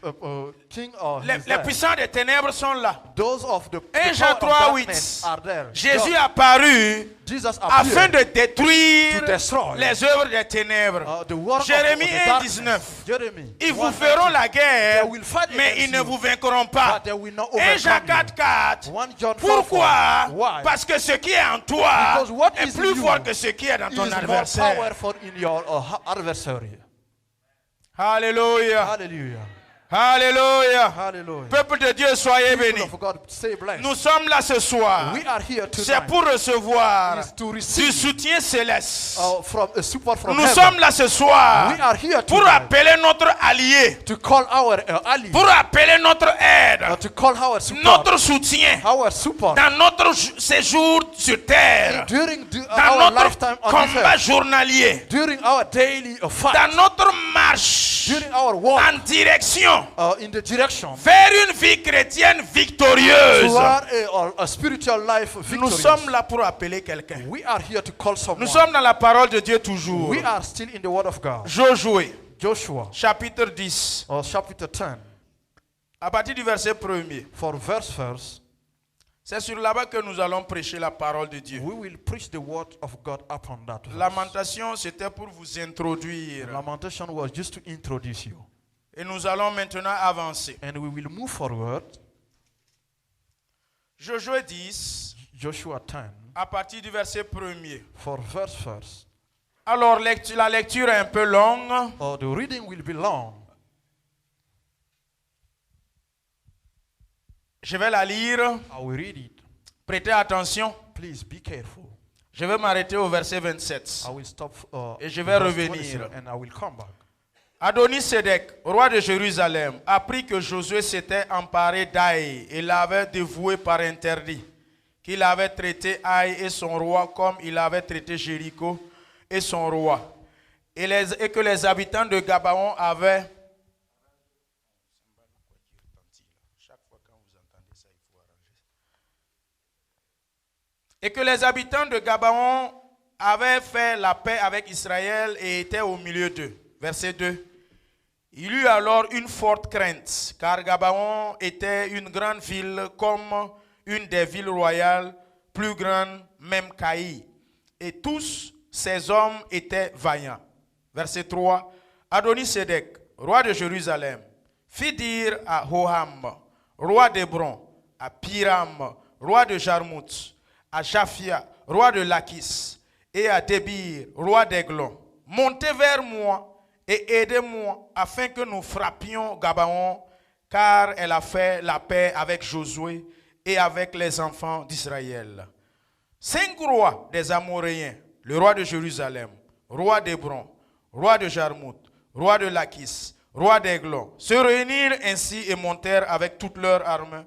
king or
Les
he's there.
puissants des ténèbres sont là.
Those of the
1
power
Jean
of
3,
darkness
8.
are there.
Jésus
God-
apparut
Jesus
afin
appeared
de détruire
to destroy
les œuvres des ténèbres.
the work of
Jérémie
the
1,
darkness.
19.
Jeremy,
Ils vous
1:19.
feront la guerre,
They will fight
mais
against
ils ne
you,
vous vaincront pas.
but they will not
1 Jean
overcome you.
4, 4.
1 John 4:4.
Pourquoi?
Why?
Parce que ce qui est en toi
Because what
est
is
plus
in you
fort que ce qui est dans
It
ton
is more
adversaire.
powerful in your adversary.
Alléluia.
Hallelujah.
Alléluia.
Hallelujah.
Peuple de Dieu, soyez
People
bénis.
of God, say blessed.
Nous sommes là ce soir.
We are here
C'est
tonight
pour recevoir
is to
du
receive
soutien céleste.
from a support from
Nous
heaven.
sommes là ce soir
We are here
pour
tonight
appeler notre allié,
to call our ally,
pour appeler notre aide,
to call our support,
notre soutien
our support
dans notre séjour sur terre,
during
dans
our
notre
lifetime on this
combat
earth,
journalier,
during our daily fight,
dans notre marche
during our walk
en direction
in the direction
vers une vie chrétienne victorieuse.
toward a spiritual life
Nous
victory.
sommes là pour appeler quelqu'un.
We are here to call someone.
Nous sommes dans la parole de Dieu toujours.
We are still in the word of God.
Josué,
Joshua,
chapitre 10,
chapter 10,
à partir du verset 1er.
for verse first,
C'est sur là-bas que nous allons prêcher la parole de Dieu.
we will preach the word of God upon that verse.
Lamentation, c'était pour vous introduire.
Lamentation was just to introduce you.
Et nous allons maintenant avancer.
And we will move forward.
Josué 10,
Joshua 10,
à partir du verset 1er.
for verse first.
Alors, la lecture est un peu longue.
The reading will be long.
Je vais la lire.
I will read it.
Prêtez attention.
Please be careful.
Je vais m'arrêter au verset 27.
I will stop.
Et je vais
verse
revenir.
27 and I will come back.
Adoni-Sédèque, roi de Jérusalem, apprit que Josué s'était emparé d'Aï et l'avait dévoué par interdit, qu'il avait traité Aï et son roi comme il avait traité Jéricho et son roi, et que les habitants de Gabaon avaient... Et que les habitants de Gabaon avaient fait la paix avec Israël et étaient au milieu d'eux. Verset 2. Il eut alors une forte crainte, car Gabaon était une grande ville comme une des villes royales, plus grande même qu'Aï. Et tous ces hommes étaient vaillants. Verset 3. Adoni-Sédèque, roi de Jérusalem, fit dire à Hoham, roi d'Hébron, à Piram, roi de Jarmut, à Japhia, roi de Lachis, et à Débir, roi d'Aiglon, montez vers moi et aidez-moi afin que nous frappions Gabaon, car elle a fait la paix avec Josué et avec les enfants d'Israël. 5 rois des Amoréens, le roi de Jérusalem, roi d'Hébron, roi de Jarmuth, roi de Lachis, roi d'Aiglon, se réunirent ainsi et montèrent avec toutes leurs armes.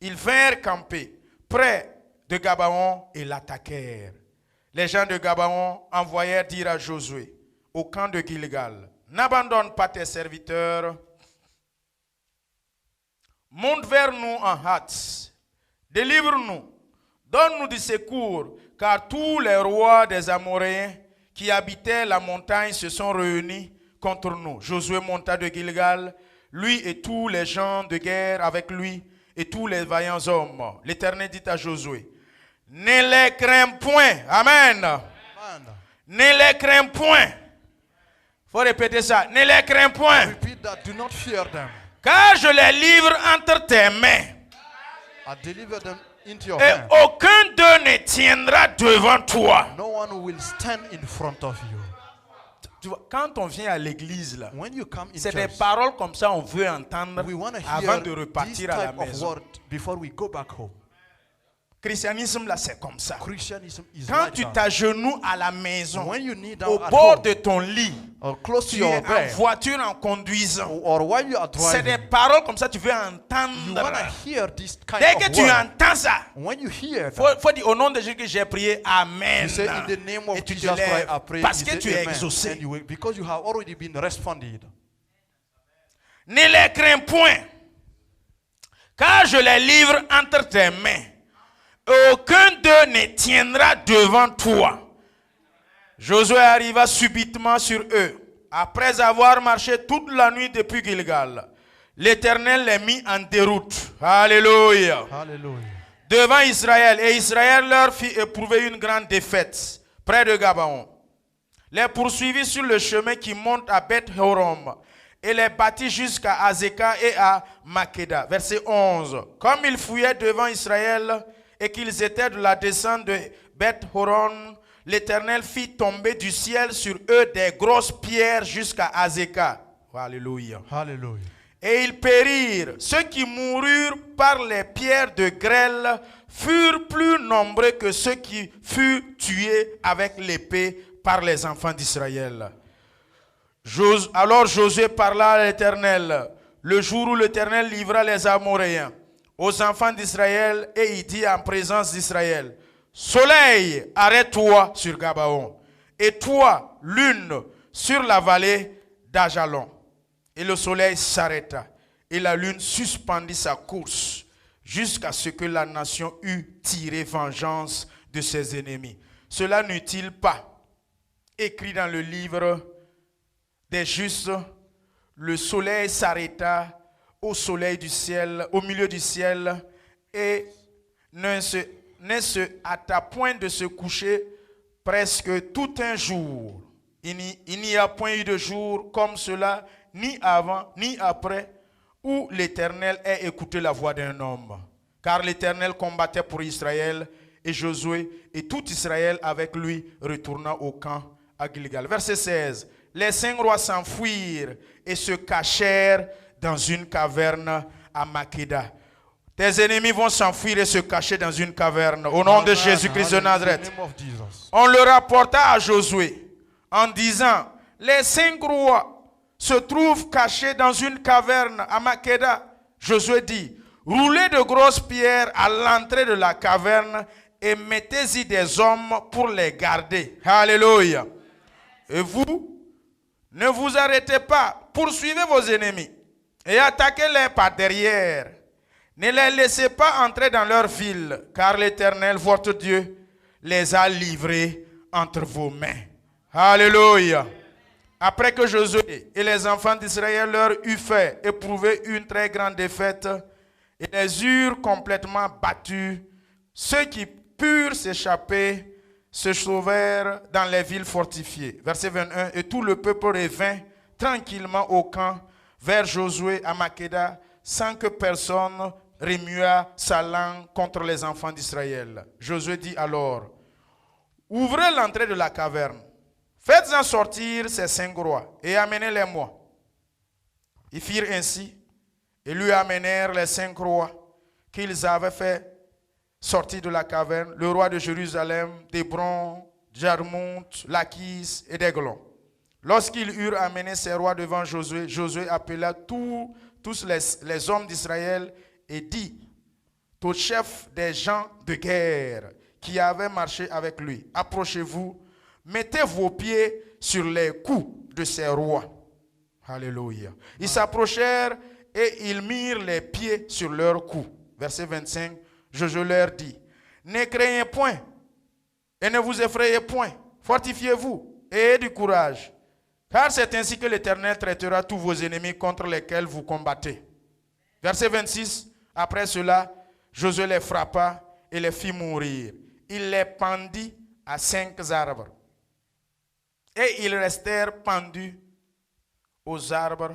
Ils vinrent camper près de Gabaon et l'attaquèrent. Les gens de Gabaon envoyèrent dire à Josué, au camp de Gilgal, n'abandonne pas tes serviteurs, monte vers nous en hâte, délivre-nous, donne-nous du secours, car tous les rois des Amoréens qui habitaient la montagne se sont réunis contre nous. Josué monta de Gilgal, lui et tous les gens de guerre avec lui et tous les vaillants hommes. L'Éternel dit à Josué, ne les crains point. Amen. Ne les crains point. Il faut répéter ça. Ne les crains point.
Repeat that. Do not fear them.
Car je les livre entre tes mains.
I deliver them into your
Et
hand.
aucun d'eux ne tiendra devant toi.
No one will stand in front of you.
Tu vois, quand on vient à l'église, là,
When you come in
c'est des
church,
paroles comme ça on veut entendre
we want to
avant
hear
de
this
repartir à la
type of
maison.
word before we go back home.
Christianisme, là, c'est comme ça.
Christianism is
Quand
like
tu
that.
t'agenouilles à la maison,
When you kneel
au
down at
bord
home
de ton lit,
or close to
tu es
your
en
bed,
voiture en conduisant,
or while you are
c'est des
driving,
paroles comme ça que tu veux
you
entendre.
want to hear this kind
Dès
of
que tu
word.
entends ça,
When you hear
faut,
that,
faut dire au nom de Jésus que j'ai prié, Amen.
you say in the name of
Et tu te
Jesus Christ,
lèves
I pray.
parce
You
que
say
tu es
amen.
exaucé.
And you will, because you have already been responded.
Ne les crains point, car je les livre entre tes mains. Aucun d'eux ne tiendra devant toi. Josué arriva subitement sur eux, après avoir marché toute la nuit depuis Gilgal. L'Éternel les mit en déroute. Alléluia.
Hallelujah.
Devant Israël, et Israël leur fit éprouver une grande défaite près de Gabaon. Les poursuivit sur le chemin qui monte à Beth-Horom et les battit jusqu'à Azeka et à Makeda. Verset 11. Comme ils fouillaient devant Israël et qu'ils étaient de la descente de Beth-Horon, l'Éternel fit tomber du ciel sur eux des grosses pierres jusqu'à Azeka. Alléluia.
Hallelujah.
Et ils périrent. Ceux qui moururent par les pierres de grêle furent plus nombreux que ceux qui furent tués avec l'épée par les enfants d'Israël. Alors Josué parla à l'Éternel le jour où l'Éternel livra les Amoréens aux enfants d'Israël, et il dit en présence d'Israël, Soleil, arrête-toi sur Gabaon, et toi, lune, sur la vallée d'Ajalon. Et le soleil s'arrêta, et la lune suspendit sa course, jusqu'à ce que la nation eût tiré vengeance de ses ennemis. Cela n'eut-il pas écrit dans le livre des justes? Le soleil s'arrêta au soleil du ciel, au milieu du ciel, et ne se hâta point de se coucher presque tout un jour. Il n'y a point eu de jour comme cela, ni avant, ni après, où l'Éternel ait écouté la voix d'un homme. Car l'Éternel combattait pour Israël, et Josué et tout Israël avec lui retourna au camp à Gilgal. Verset 16. Les 5 rois s'enfuirent et se cachèrent dans une caverne à Makeda. Tes ennemis vont s'enfuir et se cacher dans une caverne. Au nom de Jésus-Christ de Nazareth. On le rapporta à Josué en disant, les 5 rois se trouvent cachés dans une caverne à Makeda. Josué dit, roulez de grosses pierres à l'entrée de la caverne et mettez-y des hommes pour les garder. Alléluia. Et vous, ne vous arrêtez pas, poursuivez vos ennemis et attaquez-les par derrière. Ne les laissez pas entrer dans leur ville, car l'Éternel, votre Dieu, les a livrés entre vos mains. Alléluia. Après que Josué et les enfants d'Israël leur eurent fait éprouver une très grande défaite et les eurent complètement battus, ceux qui purent s'échapper se sauvèrent dans les villes fortifiées. Verset 21. Et tout le peuple revint tranquillement au camp vers Josué à Makeda, sans que personne remua sa langue contre les enfants d'Israël. Josué dit alors, ouvrez l'entrée de la caverne, faites-en sortir ces 5 rois et amenez-les-moi. Ils firent ainsi et lui amenèrent les 5 rois qu'ils avaient fait sortir de la caverne, le roi de Jérusalem, d'Hébron, Jarmuth, Lachis et d'Eglon. Lorsqu'ils eurent amené ces rois devant Josué, Josué appela tous les hommes d'Israël et dit aux chefs des gens de guerre qui avaient marché avec lui, approchez-vous, mettez vos pieds sur les coups de ces rois. Alléluia. Ils s'approchèrent et ils mirent les pieds sur leurs coups. Verset 25, Josué leur dit, ne craignez point et ne vous effrayez point, fortifiez-vous et ayez du courage, car c'est ainsi que l'Éternel traitera tous vos ennemis contre lesquels vous combattez. Verset 26, après cela, Josué les frappa et les fit mourir. Il les pendit à 5 arbres. Et ils restèrent pendus aux arbres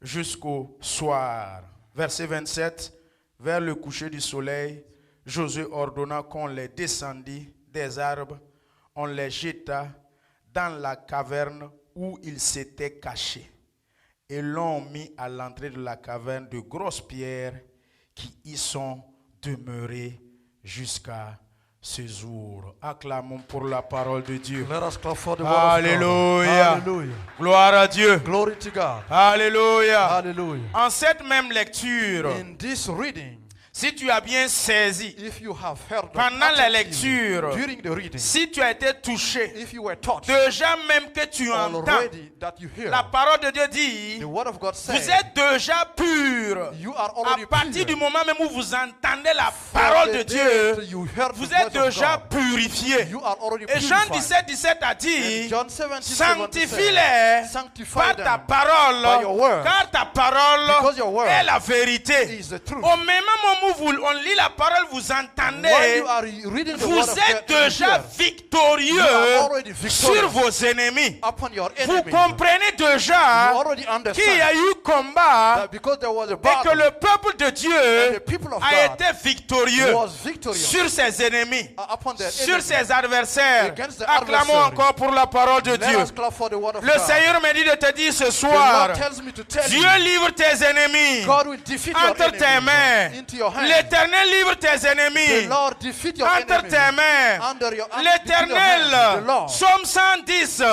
jusqu'au soir. Verset 27, vers le coucher du soleil, Josué ordonna qu'on les descendit des arbres, on les jeta dans la caverne où ils s'étaient cachés. Et l'on mit à l'entrée de la caverne de grosses pierres qui y sont demeurées jusqu'à ce jour. Acclamons pour la parole de Dieu.
Let us clap for the word of God.
Alléluia.
Hallelujah.
Gloire à Dieu.
Glory to God.
Alléluia.
Hallelujah.
En cette même lecture,
In this reading,
si tu as bien saisi,
if you have heard
pendant la
attentively
lecture,
during the reading,
si tu as été touché,
if you were taught
déjà même que tu entends,
already that you hear,
la parole de Dieu dit,
the word of God
vous
says,
êtes déjà pur.
you are
À
already
partir du
pure.
moment même où vous entendez la
From
parole
the
de
day
Dieu,
you heard
vous
the
êtes
voice of
déjà
God,
purifié.
you are already
Et Jean
purified.
17 a
And
dit,
John 17,
sanctifie-les
sanctify
par
them
ta parole,
by your word,
car ta parole
because your word
est la vérité.
is the truth.
Au même moment où on lit la parole, vous
When
entendez,
you are reading the
vous
word of
êtes
God, you
déjà
hear
victorieux
You are already
sur
victorious
vos ennemis.
upon your
Vous
enemies.
comprenez
You
déjà
already
qu'il y
understand
a eu combat
that because there was a
et que
battle,
le peuple de
and
Dieu
the people of
a
God
été victorieux
was victorious
sur ses ennemis,
upon their
sur
enemies.
ses adversaires.
Against the
Acclamons
adversary.
encore pour la parole de
Let
Dieu.
us clap for the word of
Le
God.
Seigneur me dit de te dire ce
The
soir,
Lord tells me to tell
Dieu
you,
livre tes ennemis
God will defeat your
entre tes mains.
enemies into your hands.
L'Éternel livre tes
The
ennemis
Lord defeat your
entre
enemies
tes mains.
under your hands.
L'Éternel,
The Lord.
Psaume 110,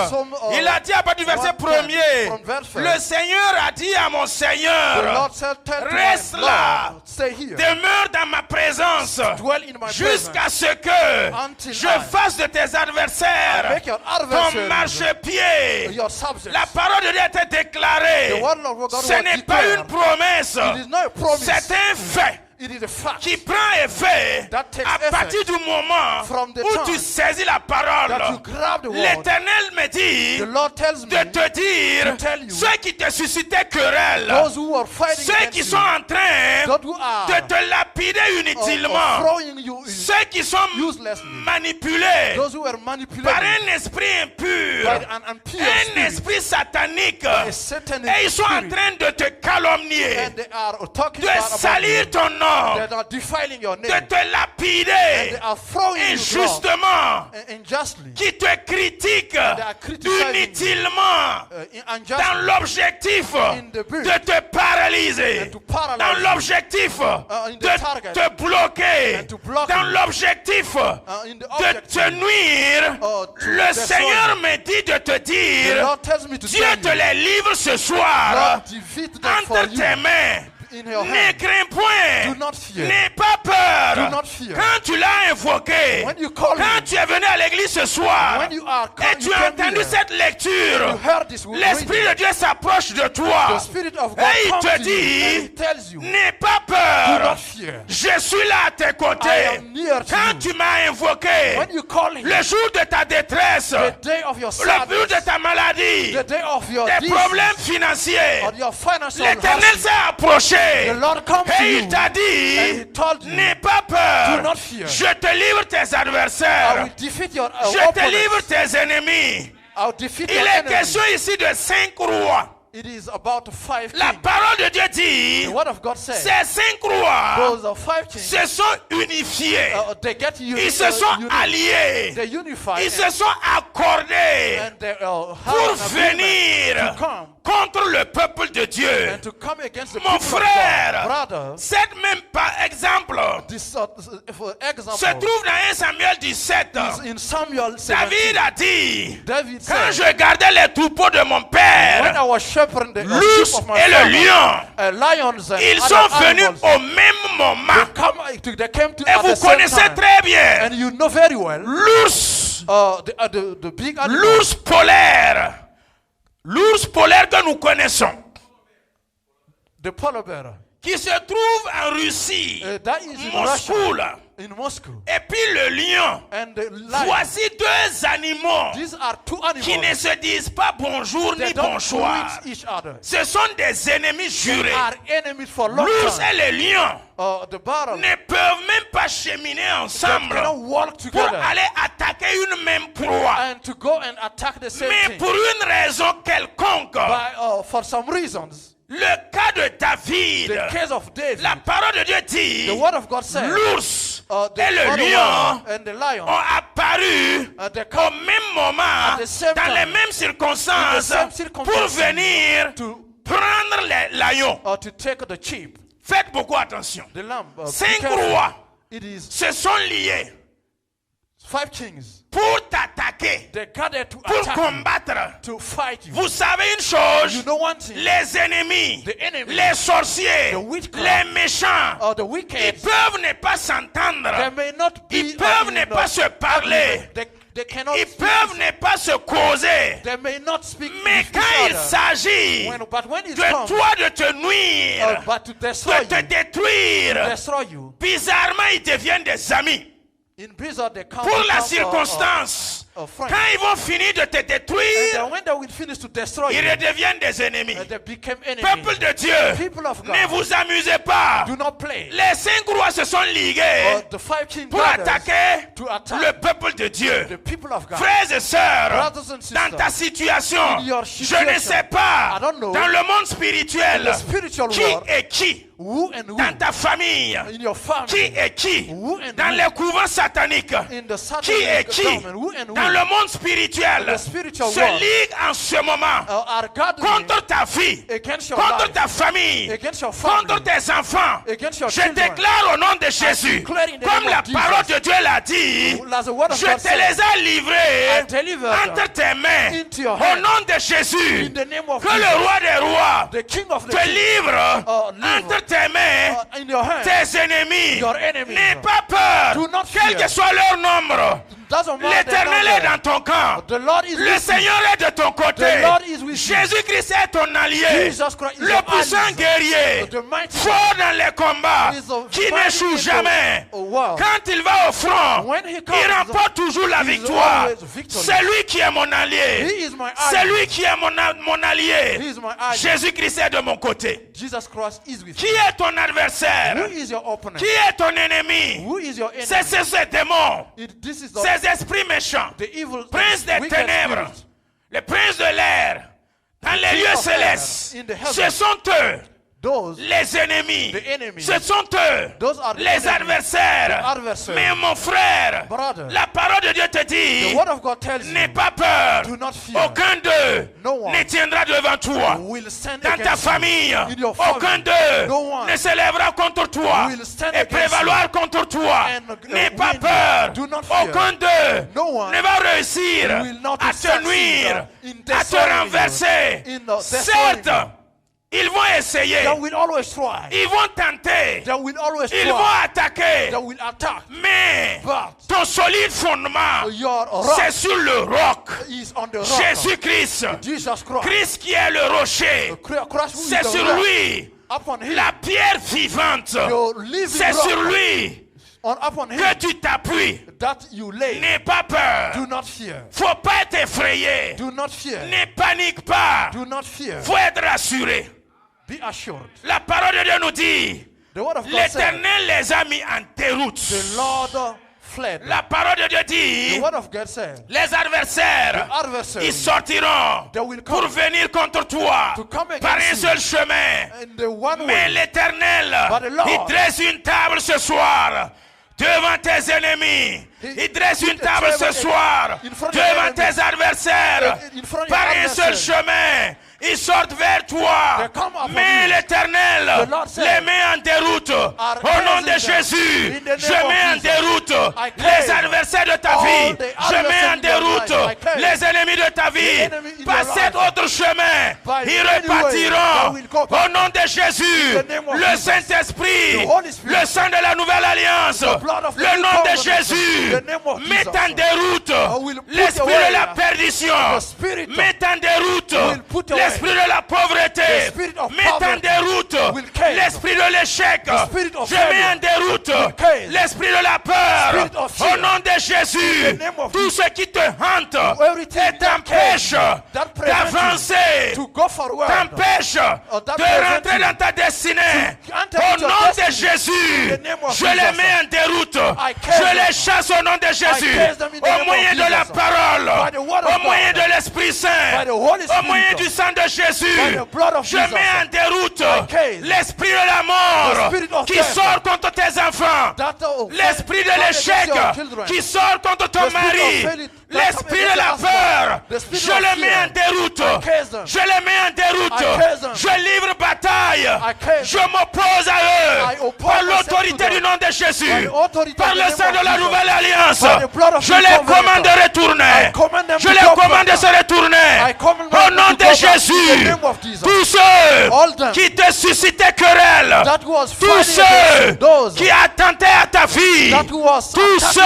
il a dit à partir du verset 1er,
from verse
le Seigneur a dit à mon
The
Seigneur,
Lord said, tell to
reste
my
là,
Lord, stay here,
demeure dans ma présence,
dwell in my
jusqu'à
presence,
ce que
until
je
I
fasse de tes adversaires
make your
ton
adversaries
marchepied.
your subjects.
La parole de Dieu était
The
déclarée.
word of God
Ce
was
n'est pas
declared.
une promesse,
It is not a promise.
c'est un fait
It is a fact
qui prend effet
that takes
à partir
effect
du moment
from the
où
time
tu saisis la
that you
parole.
grab the word.
L'Éternel me dit
The Lord tells
de
me
te dire,
to tell you,
ceux qui te suscitaient querelle,
those who are fighting
ceux qui
against
sont
you,
en train
those who are
de te lapider
of
inutilement,
throwing you in,
ceux qui sont
uselessly,
manipulés
those who are
par
manipulated
un esprit impur,
by an impure
un
spirit,
esprit satanique,
a satanic
et ils sont en
spirit,
train de te calomnier,
and they are talking
de
bad about
salir
you,
ton nom,
that are defiling your
de
name,
te
and
lapider
they are throwing you down
injustement,
unjustly,
qui te critiquent
they are criticizing
inutilement, dans
unjustly,
l'objectif
in the build,
de te paralyser,
and to paralyze
dans
you,
l'objectif
in the
de
target,
te bloquer,
and to block
dans
you,
l'objectif
in the
de
objective,
te nuire.
to
Le
destroy
Seigneur
you.
me dit de te
The
dire,
Lord tells me to
Dieu
tell
te
you,
les livre ce soir
Lord, defeat them for
entre
you
tes mains.
in your
Ne
hand.
crains point,
Do not fear.
n'aie pas peur.
Do not fear.
Quand tu l'as invoqué,
When you call
quand
him,
tu es venu à l'église ce soir,
when you are
et tu
you
as
came
entendu
here,
cette lecture,
you heard this
l'Esprit
reading,
de Dieu s'approche de toi
the Spirit of God
et il
comes
te
to you and he
dit,
tells you,
n'aie pas
do
peur,
not fear.
je suis là à tes
I
côtés.
am near to
Quand
you.
tu m'as invoqué,
When you call him,
le jour de ta détresse,
the day of your
le jour de
sadness,
ta maladie,
the day of your
tes
disease,
problèmes financiers,
or your financial
l'Éternel
hardship,
s'est approché
the Lord comes to
et
you
il t'a
and he
dit,
told you,
n'aie pas
do
peur,
not fear.
je te livre tes
I
adversaires,
will defeat your
je te livre
opponents.
tes ennemis.
I'll defeat
Il
your
est
enemies.
question ici de 5 rois.
It is about 5
La
kings.
parole de Dieu dit,
The word of God says,
ces 5 rois
those are 5 kings,
se sont unifiés.
they get
Ils se sont alliés.
they unify
Ils se sont accordé
and they
pour
have an agreement
venir
to come
contre le peuple de Dieu.
and to come against the
Mon
people of
frère,
God. Brother,
cet même par exemple
this for
se
example
trouve dans 1 Samuel 17.
is in Samuel
David
17.
a dit,
David
quand
said,
je gardais les troupeaux de mon
when
père,
I was shepherding the
l'ours
sheep of my
et le
father,
lion,
lions and
ils
other
sont venus
animals,
au même moment.
they came to
Et
at
vous
the same
connaissez
time.
très bien
And you know very well,
l'ours,
the big animal,
l'ours polaire. L'ours polaire que nous connaissons,
the polar bear,
qui se trouve en Russie,
that is in
Moscou
Russia,
là.
in Moscow.
Et puis le lion.
And the lion,
Voici deux animaux
these are two
qui ne
animals.
se disent pas bonjour
They
ni
don't
bonsoir.
greet each other.
Ce sont des ennemis
They
jurés.
are enemies for long
L'ours
time.
et le lion
The battle,
ne peuvent même pas cheminer
they
ensemble
cannot walk
pour
together
aller attaquer une même proie.
and to go and attack the same
Mais
thing.
pour une raison quelconque,
For some reasons,
le cas de David,
the case of David,
la parole de Dieu dit,
the word of God said,
l'ours
the
et le
polar
lion
bear and the lion,
ont apparu
they
au
come
même moment,
at the same
dans les
time,
mêmes circonstances,
in the same
pour
circumstances,
venir
to
prendre les lions.
to take the sheep,
Faites beaucoup attention.
the lamb. Be
5
careful.
rois
It is
se sont liés
5 kings.
pour t'attaquer,
They gathered to
pour
attack you,
combattre.
to fight you.
Vous savez une chose,
You know one thing,
les ennemis,
the enemy,
les sorciers,
the witchcraft,
les méchants,
the
ils
wicked,
peuvent ne pas s'entendre.
they may not be,
Ils peuvent ne pas se parler.
They cannot
Ils
speak.
peuvent ne pas se causer.
They may not speak
Mais
with
quand
each
il
other.
s'agit
But when it
de
comes,
toi de te nuire,
but to destroy
de te
you,
détruire,
you,
bizarrement ils deviennent des amis.
in Blizzard they come
Pour la
become,
circonstance,
friends.
quand ils vont finir de te
And
détruire,
then when they will finish to destroy
ils
you,
redeviennent des ennemis.
they become enemies.
Peuple de Dieu,
People of God,
ne vous amusez pas.
do not play.
Les 5 rois se sont ligués
The 5 kings
pour
gathered
attaquer
to attack
le peuple de Dieu.
the people of God.
Frères et sœurs,
Brothers and
dans
sisters,
ta situation,
in your
je
situation,
ne sais pas,
I don't know,
dans le monde spirituel,
in the spiritual
qui
world,
est qui
who and who
dans ta famille,
in your family,
qui est qui
who and
dans
who
les couvents sataniques,
in the
qui est
satanic
qui
government, who and who
dans le monde spirituel
in the spiritual
se
world,
ligue en ce moment
are gathering
contre ta vie,
against your
contre
life,
ta famille,
against your family,
contre tes enfants.
against your
Je
children.
déclare au nom de Jésus,
declare in the
comme
name
la
of Jesus,
parole de Dieu l'a dit,
as the word of
je
God
te
said,
les ai livrés
I delivered
entre tes mains.
into your
Au
hand.
nom de Jésus,
In the name of
que le
Jesus,
roi des rois
the King of the
te
King,
livre
livre,
entre tes mains
in your hand,
tes ennemis.
your enemies.
N'aie pas peur,
Do not
quel
fear.
que soit leur nombre.
Doesn't matter
L'Éternel
their
est dans
number.
ton camp.
The Lord is
Le
with you.
Seigneur est de ton côté.
The Lord is with you.
Jésus-Christ est ton allié.
Jesus Christ is
Le
your
puissant
ally.
guerrier.
The mighty
Fort dans les combats.
He is a
Qui
mighty
n'échoue
in the
jamais.
world.
Quand il va au front,
When he comes,
il remporte toujours la
he is
victoire.
always victorious.
C'est lui qui est mon allié.
He is my
C'est
ally.
lui qui est mon allié.
He is my ally.
Jésus-Christ est de mon côté.
Jesus Christ is with
Qui
you.
est ton adversaire?
Who is your opponent?
Qui est ton ennemi?
Who is your
C'est
enemy?
ces démons,
This is
ces esprits méchants,
the evil,
prince des
wicked
ténèbres,
spirits.
le prince de l'air, dans les
king
lieux
of
célestes.
air, in the heavens.
Ce sont eux,
Those,
les ennemis.
the enemies.
Ce sont eux,
Those are the
les
enemies,
adversaires.
the adversaries.
Mais mon frère,
Brother,
la parole de Dieu te
the
dit,
word of God tells
n'aie
you,
pas peur.
do not fear.
Aucun d'eux
No one
ne tiendra devant toi.
will stand
Dans ta
against
famille,
you. In your
aucun
family,
d'eux
no one
ne s'élèvera contre toi
will stand
et
against
prévaloir contre toi.
and,
N'aie pas
win.
peur.
Do not fear.
Aucun d'eux
No one
ne va réussir
will not
à te
succeed
nuire,
in
à te
destroying you,
renverser.
in destroying
Certes,
you.
ils vont essayer,
They will always try.
ils vont tenter,
They will always
ils vont
try.
attaquer.
They will attack.
Mais
But
ton solide fondement,
your rock
c'est sur le roc.
is on the rock.
Jésus-Christ,
Jesus Christ.
Christ qui est le rocher,
Christ who is
c'est
the
sur
rock.
lui
Upon him,
la pierre vivante.
your living
C'est
rock.
sur lui
Upon him
que tu t'appuies.
that you lay.
N'aie pas peur.
Do not fear.
Faut pas être effrayé.
Do not fear.
Ne panique pas.
Do not fear.
Faut être rassuré.
Be assured.
La parole de Dieu nous dit,
The word of God said,
l'Éternel les a mis en déroute.
the Lord fled.
La parole de Dieu
The
dit,
word of God said,
les adversaires,
the adversary
ils sortiront
they will
pour
come
venir contre toi
to come against
par un
you.
seul chemin.
in the one
Mais
way.
l'Éternel,
But the Lord,
il dresse une table ce soir devant tes ennemis. Il dresse une table ce soir devant tes adversaires. Par un seul chemin, ils sortent vers toi. Mais l'Éternel les met en déroute. Au nom de Jésus, je mets en déroute les adversaires de ta vie. Je mets en déroute les ennemis de ta vie. Par cet autre chemin, ils repartiront. Au nom de Jésus, le Saint-Esprit, le sang de la nouvelle alliance, le nom de Jésus, met en déroute l'esprit de la perdition, met en déroute l'esprit de la pauvreté, met en déroute l'esprit de l'échec, je mets en déroute l'esprit de la peur. Au nom de Jésus, tout ce qui te hante et t'empêche d'avancer, t'empêche de rentrer dans ta destinée. Au nom de Jésus, je les mets en déroute. Je les chasse au nom de Jésus. Au moyen de la parole, au moyen de l'Esprit Saint, au moyen du sang de Jésus, je mets en déroute l'esprit de la mort qui sort contre tes enfants, l'esprit de l'échec qui sort contre ton mari, l'esprit de la peur, je le mets en déroute. Je le mets en déroute. Je livre bataille. Je m'oppose à eux. Par l'autorité du nom de Jésus. Par le sang de la nouvelle alliance. Je les commande de retourner. Je les commande de se retourner. Au nom de Jésus. Tous ceux qui te suscitaient querelle. Tous ceux qui attentaient à ta vie. Tous ceux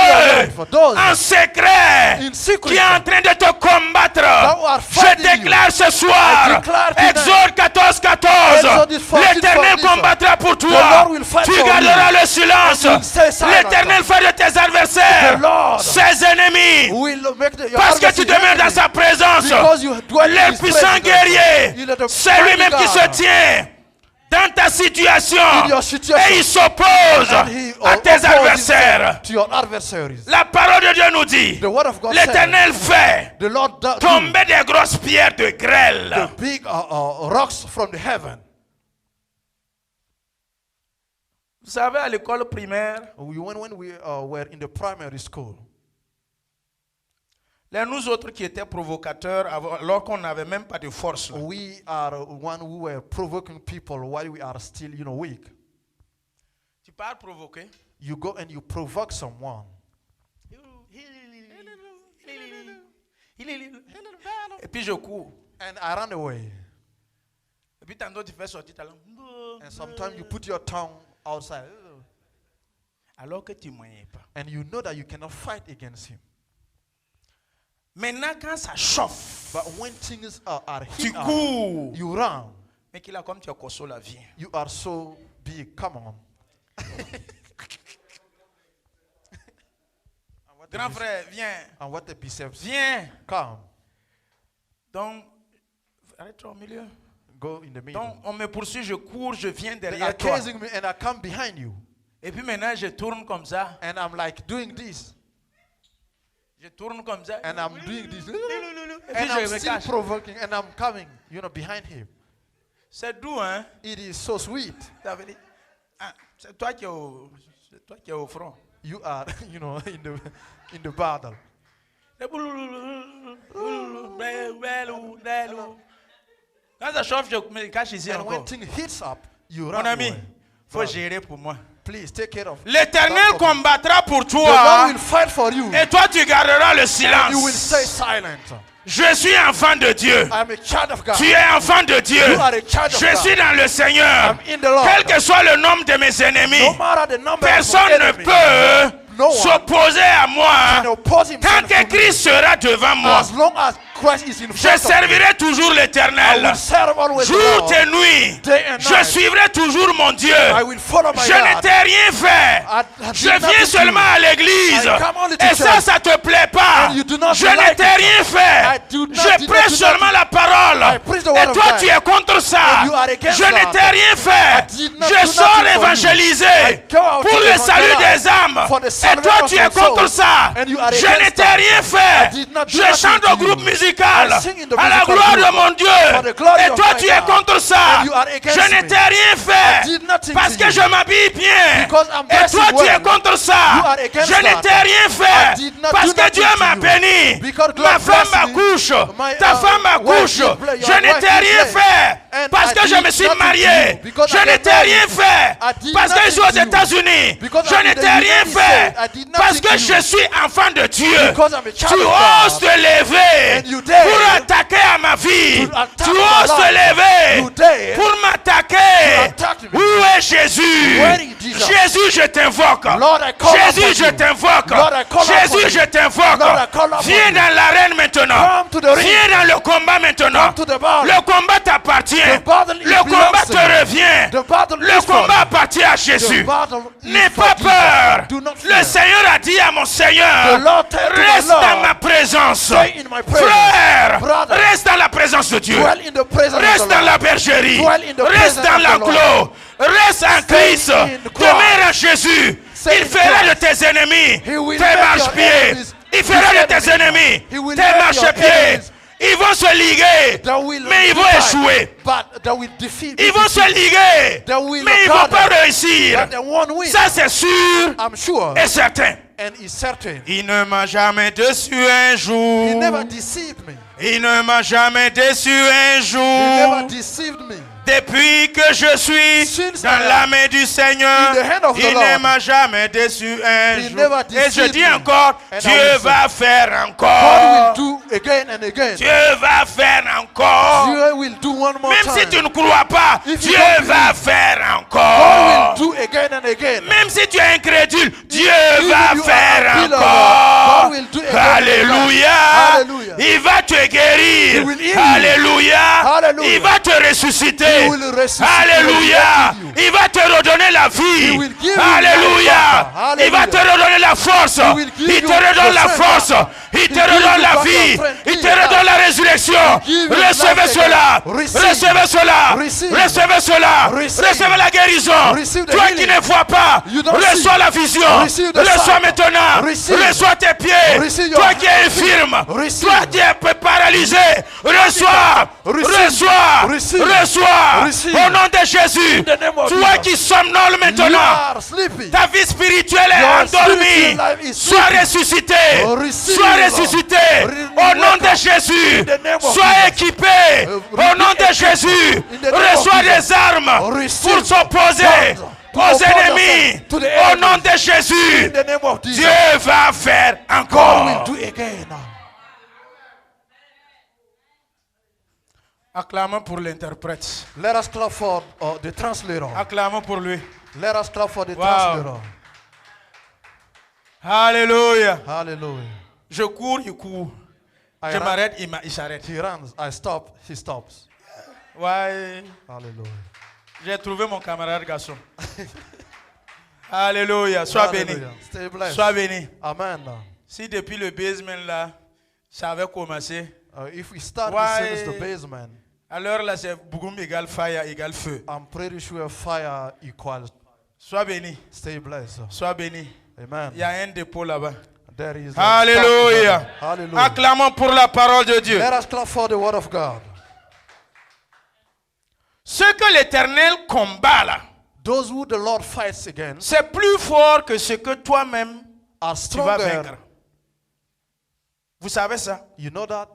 en secret qui est en train de te combattre. Je déclare ce soir, Exode 14:14, l'Éternel combattra pour toi. Tu garderas le silence. L'Éternel fait de tes adversaires ses ennemis. Parce que tu demeures dans sa présence. Le puissant guerrier, c'est lui-même qui se tient dans ta situation et il s'oppose à tes adversaires. La parole de Dieu nous dit, l'Éternel fait tomber des grosses pierres de grêle. Vous savez, à l'école primaire,
when we were in the primary school,
nous autres qui étaient provocateurs alors qu'on n'avait même pas de force.
We are one who were provoking people while we are still, weak.
Tu pars provoquer.
You go and you provoke someone.
Et puis je cours.
And I ran away.
Et puis tantôt tu fais sortir ta langue.
And sometimes you put your tongue outside.
Alors que tu ne moyens pas.
And you know that you cannot fight against him.
Maintenant quand ça chauffe,
but when things are
tu
heat
cours.
up, you run.
Mais qu'il a comme tu as cosso la vie.
You are so big. Come on.
Grand frère, viens.
And what the biceps?
Viens.
Come.
Donc, arrête-toi au milieu.
Go in the middle.
Donc, on me poursuit, je cours, je viens
They are
derrière toi.
chasing me and I come behind you.
Et puis maintenant, je tourne comme ça.
And I'm like doing this.
Je tourne comme ça.
And I'm doing this.
Et puis
And
je
I'm
me
still
cache.
provoking and I'm coming, behind him.
C'est doux, hein?
It is so sweet.
Ça veut dire, c'est toi qui es au front.
You are, in the battle.
Quand ça chauffe, je me cache ici
And when
encore.
thing hits up, you
Mon
run
ami,
away.
faut gérer pour moi.
Please take care of.
L'Éternel combattra pour
The Lord
toi
will fight for you.
et toi tu garderas le
And you will
silence.
stay silent.
Je suis enfant de Dieu.
I'm a child of God.
Tu es enfant de Dieu.
You are a child of
Je
God.
suis dans le Seigneur.
I'm in the Lord.
Quel que soit le nombre de mes ennemis,
No matter the number
personne
of
ne
enemies,
peut
no one
s'opposer à moi
can oppose himself
tant que
to me.
Christ sera devant moi.
As long as Christ is in
Je
front of me,
servirai toujours
I
l'Éternel.
will serve always the
Jour
Lord.
et nuit,
Day and
je
night.
suivrai toujours mon Dieu.
I will follow my
Je ne
God.
t'ai rien fait.
I did
Je
nothing
viens
to
seulement
you.
à l'église.
I come only to
Et ça,
church.
ça te plaît pas.
And you do not
Je ne
like
t'ai
it.
rien
I
fait.
do not-
Je
did
prêche
not-
seulement la parole.
I preach the
Et
word of
toi,
God.
tu es contre ça.
And you are against
Je ne
that.
t'ai rien fait.
I did not
Je
do
sors
nothing for you.
évangéliser
I go out
pour
to
le salut
evangelize
des âmes.
for the
Et
salvation
toi,
of
tu es
your
contre
soul.
ça.
And you are
Je
against
ne t'ai
that.
rien
I
fait.
did not do
Je
nothing
chante
to
au groupe
you.
musical. musical
I sing in the
à la
musical
gloire
group
de mon Dieu.
for the glory
Et
of
toi,
my
tu es
God.
contre ça.
And you are against
Je
me.
ne t'ai rien
I
fait
did nothing
parce
to
que
you.
je m'habille bien.
Because I'm
Et
dressing
toi, tu es
well.
contre ça.
You are against
Je ne
that.
t'ai rien
I
fait
did not
parce
do
que
nothing
Dieu
to
m'a
you.
béni.
Because God
Ma femme
blessed me.
m'accouche.
My,
Ta femme
wife
m'accouche.
did play. Your
Je ne
wife
t'ai
did
rien
play.
fait
And
parce
I
que je
did
me suis
nothing to
marié.
you. Because
Je
I
ne
got
t'ai
married.
rien fait
I did
parce que je suis aux
nothing to you.
États-Unis.
Because
Je
I'm
ne
in the
t'ai rien
United
fait
States. I did
parce
nothing
que
to
je
you.
suis enfant de Dieu.
Because I'm a child
Tu
of
oses
God.
te lever
And you dare
pour attaquer à ma vie.
to attack
Tu
my
oses te
life.
lever
You dare
pour
to
m'attaquer.
attack me.
Où est Jésus?
Where is Jesus?
Jésus, je t'invoque.
Lord, I call
Jésus,
upon
je
you.
t'invoque.
Lord, I call upon
Jésus,
you.
je t'invoque.
Lord, I call upon
Viens
you.
dans l'arène maintenant.
Come to the ring.
Viens dans le combat maintenant.
Come to the battle.
Le combat t'appartient.
The battle
Le combat
belongs to
te
you.
revient.
The battle
Le
is for
combat
you.
appartient à
The
Jésus.
battle is
N'aie
for
pas
Jesus.
peur.
Do not
Le
fear.
Seigneur a dit à mon Seigneur,
The Lord said to my
reste
Lord,
dans ma présence.
stay in my presence.
Frère,
Brother,
reste dans la présence de Dieu.
dwell in the presence
Reste
of the
dans
Lord.
la bergerie.
Dwell in the
Reste
presence
dans
of the
l'enclos. Reste en
Stay
Christ.
in Christ.
Demeure en Jésus.
Stay
Il
in
fera de
Christ.
tes ennemis
He will
tes
make your
marchepieds.
enemies
Il fera
his
de tes
enemies.
ennemis
He will
tes
make your
marchepieds.
enemies.
Ils vont se liguer,
They will
mais ils vont
fight,
échouer.
But they will defeat.
Ils vont se liguer,
They will
mais ils ne vont pas
gather.
réussir.
But they won't win.
Ça, c'est sûr
I'm sure.
et certain.
And it's certain.
Il ne m'a jamais déçu un jour.
He never deceived me.
Il ne m'a jamais déçu un
He
jour.
never deceived me.
Depuis que je suis
Since
dans
I am
la main du Seigneur,
in the hand of the
il
Lord,
ne m'a jamais déçu un
He
jour.
never
Et je
deceived
dis
me.
encore,
And I
Dieu
will say,
va faire
God
encore.
will do again and again.
Dieu va faire encore.
Dieu will do one more
Même si
time.
tu ne crois pas,
If you
Dieu
don't
va
believe,
faire
God
encore.
will do again and again.
Même si tu es incrédule, Dieu
Even
va
you are
faire
a believer,
encore.
God will do again and again.
Alléluia.
Hallelujah.
Il va te guérir.
He will heal you.
Alléluia.
Hallelujah.
Il va te ressusciter.
He will resuscitate
Alléluia.
you.
Il va te redonner la vie.
He will give you
Alléluia.
life back.
Il va te
Hallelujah.
redonner la force.
He will give
Il te
you
redonne
the
la
strength
force.
back.
Il
He
te
give
redonne
you
la
back
vie.
your strength.
Il te
Give
redonne
back.
la résurrection.
He give you
Recevez
life
cela.
again. Receive.
Recevez cela.
Receive.
Recevez cela.
Receive.
Recevez la guérison.
Receive the
Toi qui
healing.
ne vois pas,
You don't
reçois
see.
la vision.
Receive the
Reçois
sight.
maintenant.
Receive.
Reçois tes pieds.
Receive your
Toi qui es
feet.
infirme.
Receive.
Toi qui es paralysé. Reçois.
Receive.
Reçois.
Receive.
Reçois.
Receive.
Au nom de Jésus.
In the name of
Toi
Jesus.
qui somnole
You
maintenant.
are sleepy.
Ta vie spirituelle est
Your
endormie.
spiritual life is
Sois
sleeping.
ressuscité.
Receive.
Sois ressuscité. Au nom de Jésus.
In the name of
Sois
Jesus.
équipé. Au nom de Jésus.
In the name of
Reçois
Jesus.
des armes
Receive
pour s'opposer
guns to
aux
oppose
ennemis.
yourself to the
Au nom
enemies.
de Jésus.
In the name of Jesus.
Dieu va faire
God
encore.
will do again.
Acclamons pour l'interprète.
Let us clap for the translator.
Acclamons pour lui.
Let us clap for the
Wow.
translator.
Alléluia.
Hallelujah.
Je cours, il court.
I
Je
run.
m'arrête, il s'arrête.
He runs. I stop. He stops.
Ouais.
Hallelujah.
J'ai trouvé mon camarade garçon. Alléluia. Sois béni.
Hallelujah. Stay blessed.
Sois béni.
Amen.
Si depuis le basement là, ça avait commencé,
If we start
Why-
since the basement,
alors là c'est Bougoum égale fire égale feu.
I'm pretty sure fire equals.
Sois béni.
Stay blessed.
Sois béni.
Amen.
Il y a un dépôt là-bas.
There is a
Alléluia.
stock. Hallelujah.
Acclamons pour la parole de Dieu.
Let us clap for the word of God.
Ce que l'Éternel combat là,
Those who the Lord fights against
c'est plus fort que ce que toi-même
are
tu vas
stronger.
vaincre. Vous savez ça?
You know that?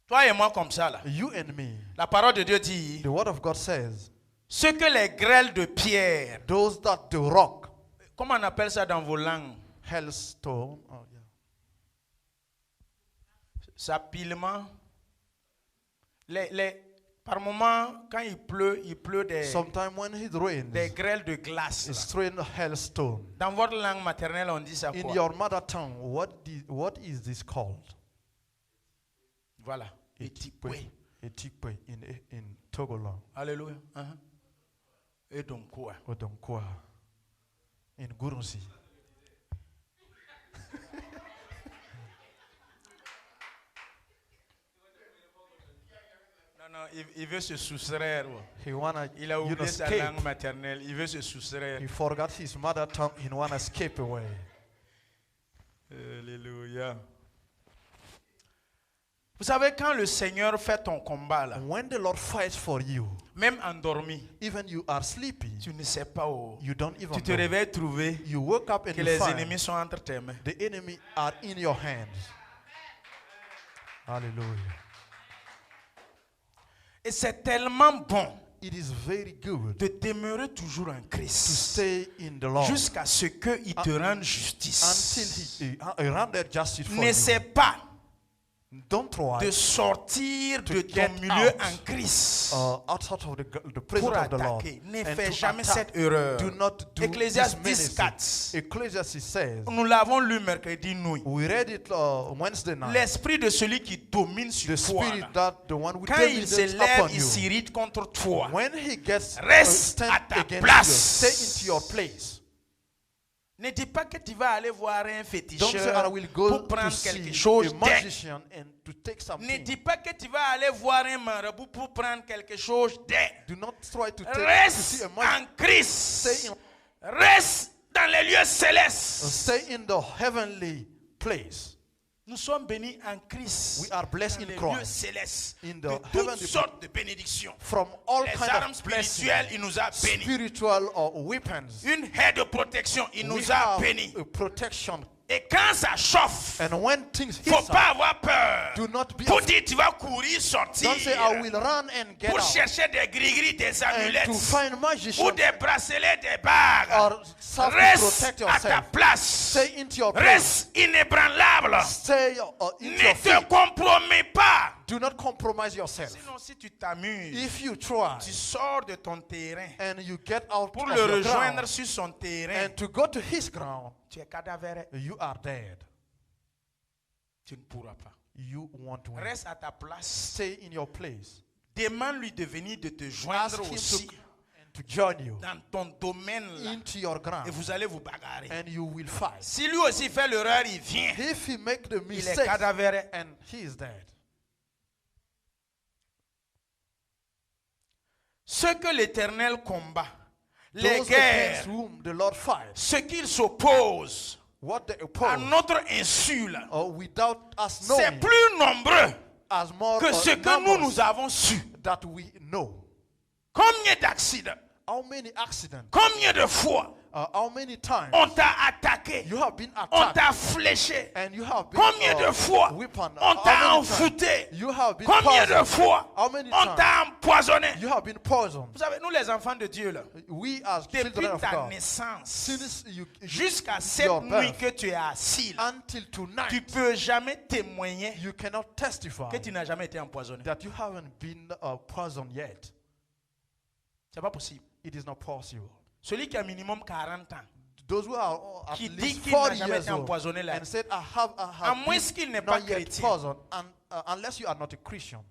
Toi et moi comme ça là.
You and me.
La parole de Dieu dit,
The word of God says,
ce que les grêles de pierre,
those that the rock,
comment on appelle ça dans vos langues?
hailstone, oh, yeah.
Ça pilement. Par moment, quand il pleut
Sometimes when it rains,
des grêles de glace.
it's
Là.
throwing hailstone.
Dans votre langue maternelle, on dit ça
In
quoi?
your mother tongue, what is this called?
Voilà. Etikwe.
Etikwe in Togoland.
Alléluia. Et donc quoi?
Odonkwa. In Gurunsi.
Non, il veut se soustraire.
Il
a oublié sa langue maternelle. Il veut se soustraire.
He forgot his mother tongue. He wanna escape away.
Alléluia. Vous savez, quand le Seigneur fait ton combat, là,
When the Lord fights for you,
même endormi,
even you are sleepy,
tu ne sais pas où.
you don't even
Tu te
know.
réveilles trouver
You wake up and
que
you
les
find
ennemis sont entre tes mains.
the enemy are in your hands. Hallelujah.
Et c'est tellement bon
It is very good
de demeurer toujours en
to
Christ
stay in the Lord
jusqu'à ce qu'il te rende
until
justice.
he rendered justice for
N'essaie
you.
pas
Don't try
de sortir de ton
get
milieu
out,
en Christ
outside of the
pour
presence of the Lord.
attaquer. Ne
and
fais
to
jamais
attack.
cette erreur.
Do not do
Ecclésiaste
this
10:4.
Ecclesiastes says,
Nous l'avons lu mercredi nuit.
we read it Wednesday night.
L'esprit de celui qui domine sur
The
toi,
spirit
là,
that the one with
quand il se
dominance
lève,
upon
il
you,
s'irrite contre toi.
when he gets
Reste
stand
à ta
against
place.
you, stay into your place.
Ne dis pas que tu vas aller voir un
Don't say
féticheur
I will go
pour
to
prendre
see
quelque chose
a
d'elle.
magician and to take
Ne
something.
dis pas que tu vas aller voir un marabout pour prendre quelque chose d'elle.
Do not try to see
Reste
a magician.
en Christ.
Stay in,
Reste dans les lieux célestes.
stay in the heavenly place.
Nous sommes bénis en Christ.
We are blessed
Dans
in
les lieux
Christ.
célestes.
In the
De toutes
heavenly
sortes de bénédictions.
From all
Les
kinds
armes
of blessings,
spirituelles, il nous a bénis.
spiritual weapons.
Une haie de protection, il
We
nous a
have
bénis.
a protection.
Et quand ça chauffe,
And when things hit
faut
us,
pas avoir peur.
do not be
Pour
afraid.
dire tu vas courir, sortir.
Don't say I will run and get
Pour
out.
chercher des gris-gris, des
And
amulettes.
to find
Ou
magicians
des bracelets, des bagues.
or self to
Reste
protect
à ta
yourself.
place.
Stay into your place.
Reste inébranlable.
Stay into
Ne
your
te
faith.
compromets pas.
Do not compromise yourself.
Sinon, si tu t'amuses,
If you try
tu sors de ton terrain
and you get out
pour
of
le
your
rejoindre
ground
sur son terrain,
and to go to his ground,
tu es cadavéreux.
you are dead.
Tu ne pourras pas.
You want win.
Reste à ta place.
Stay in your place.
Demande-lui de venir de te
Ask
joindre
him
aussi
to join you
dans ton domaine là.
into your
Et
ground
vous allez vous bagarrer.
and you will fight.
Si lui aussi fait l'erreur, il vient.
If he make the
Il est
mistake
cadavéreux.
and he is dead.
Ce que l'Éternel combat, les
Those
guerres,
against whom the Lord fights,
ce qu'il s'oppose
what they
à
oppose,
notre insu, là,
without us
c'est
knowing,
plus nombreux
as more
que ce que nous,
numbers
nous avons su.
that we know.
Combien d'accidents,
How many accidents,
combien de fois
how many times
on t'a attaqué,
you have been
on
attacked
t'a fléché,
and you have been
combien de fois
weapon,
on
how
t'a
many
envoûté,
times you have been
combien de
poisoned,
fois
how many
on
times
t'a empoisonné.
you have been poisoned.
Vous savez, nous les enfants de Dieu, là,
We as
depuis
children of
ta
God,
naissance
since you
jusqu'à cette
your
nuit
birth
que tu es assis, là,
until
tu
tonight,
ne peux jamais témoigner
you cannot testify
que tu n'as jamais été empoisonné.
that you haven't been poisoned yet.
C'est pas possible.
It is not possible.
Celui qui a minimum 40 ans,
Those who are at
qui dit
least
qu'il n'a
40
jamais
years
été
old
empoisonné là,
and said, I have
à moins qu'il n'est pas
not yet
chrétien,
poisoned, unless you are not a Christian.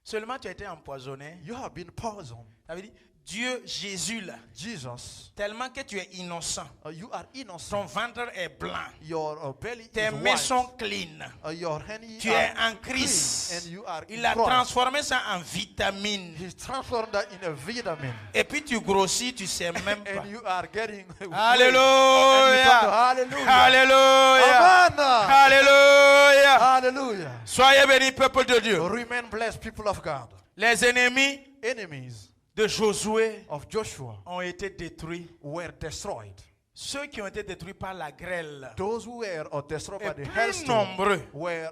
seulement tu as été empoisonné.
You have been poisoned.
Ça veut dire, Dieu, Jésus, là,
Jesus,
tellement que tu es innocent,
you are
ton
innocent.
ventre est blanc,
Your belly
tes
is
mains
white.
sont clean,
Your hands
tu es
are
en Christ.
clean and you are
Il
in
a
Christ.
transformé ça en vitamine.
He's transformed that in a vitamin.
Et puis tu grossis, tu sais même pas.
And you are getting weight.
Alléluia!
Hallelujah.
Alléluia!
Amen.
Alléluia!
Hallelujah.
Soyez bénis, peuple de Dieu.
Remain blessed, people of God.
Les ennemis
Enemies
de Josué
of Joshua
ont été détruits.
were destroyed.
Ceux qui ont été détruits par la grêle,
Those who were destroyed
et
by the
plus
hailstorm
nombreux
were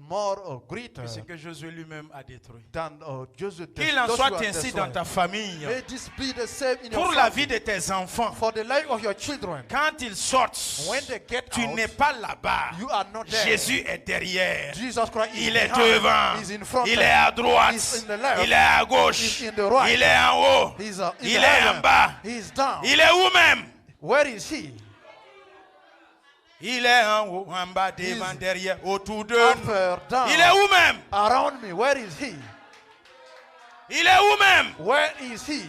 more greater
que ce que Josué lui-même a détruit.
than Joshua.
Qu'il en soit ainsi
destroyed.
dans ta famille,
May this be the same in
pour
your
la
family.
vie de tes enfants.
For the life of your children.
Quand ils sortent,
When they get
tu
out,
n'es pas là-bas.
you are not there.
Jésus est derrière.
Jesus Christ is
Il est
behind.
devant.
He's in front.
Il est à droite.
He's in the left.
Il est à gauche.
He's in the right.
Il est en haut.
He's in
Il
the
est
heaven.
en bas.
He's down.
Il est où même?
Where is he?
Il est en haut, en bas, devant,
He's
derrière, autour de
Up
nous.
or down.
Il est où même?
Around me. Where is he?
Il est où même?
Where is he?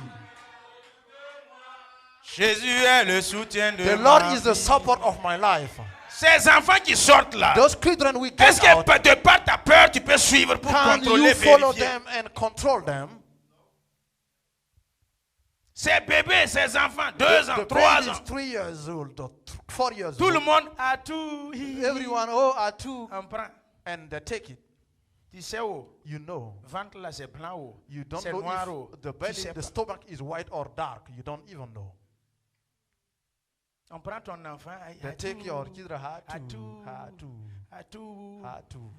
Jésus est le soutien de
The
ma
Lord is the
vie.
support of my life.
Ces enfants qui sortent là,
Those children we
est-ce
get out,
que de par ta peur, tu peux suivre pour
can
contrôler,
you follow
vérifier?
them and control them?
Ses bébés, ses enfants, 2 ans,
The
3
baby is
ans.
3 years old or 4 years
Tout le
old.
monde a tout.
Everyone, oh, are two,
On prend.
and they take it.
Tu sais où?
You know.
Ventre là, c'est blanc ou
You don't
c'est
know
noir ou
if the
tu
belly,
sais
the
pas.
stomach is white or dark. You don't even know.
On prend ton enfant.
They take your children
à tout.
à tout.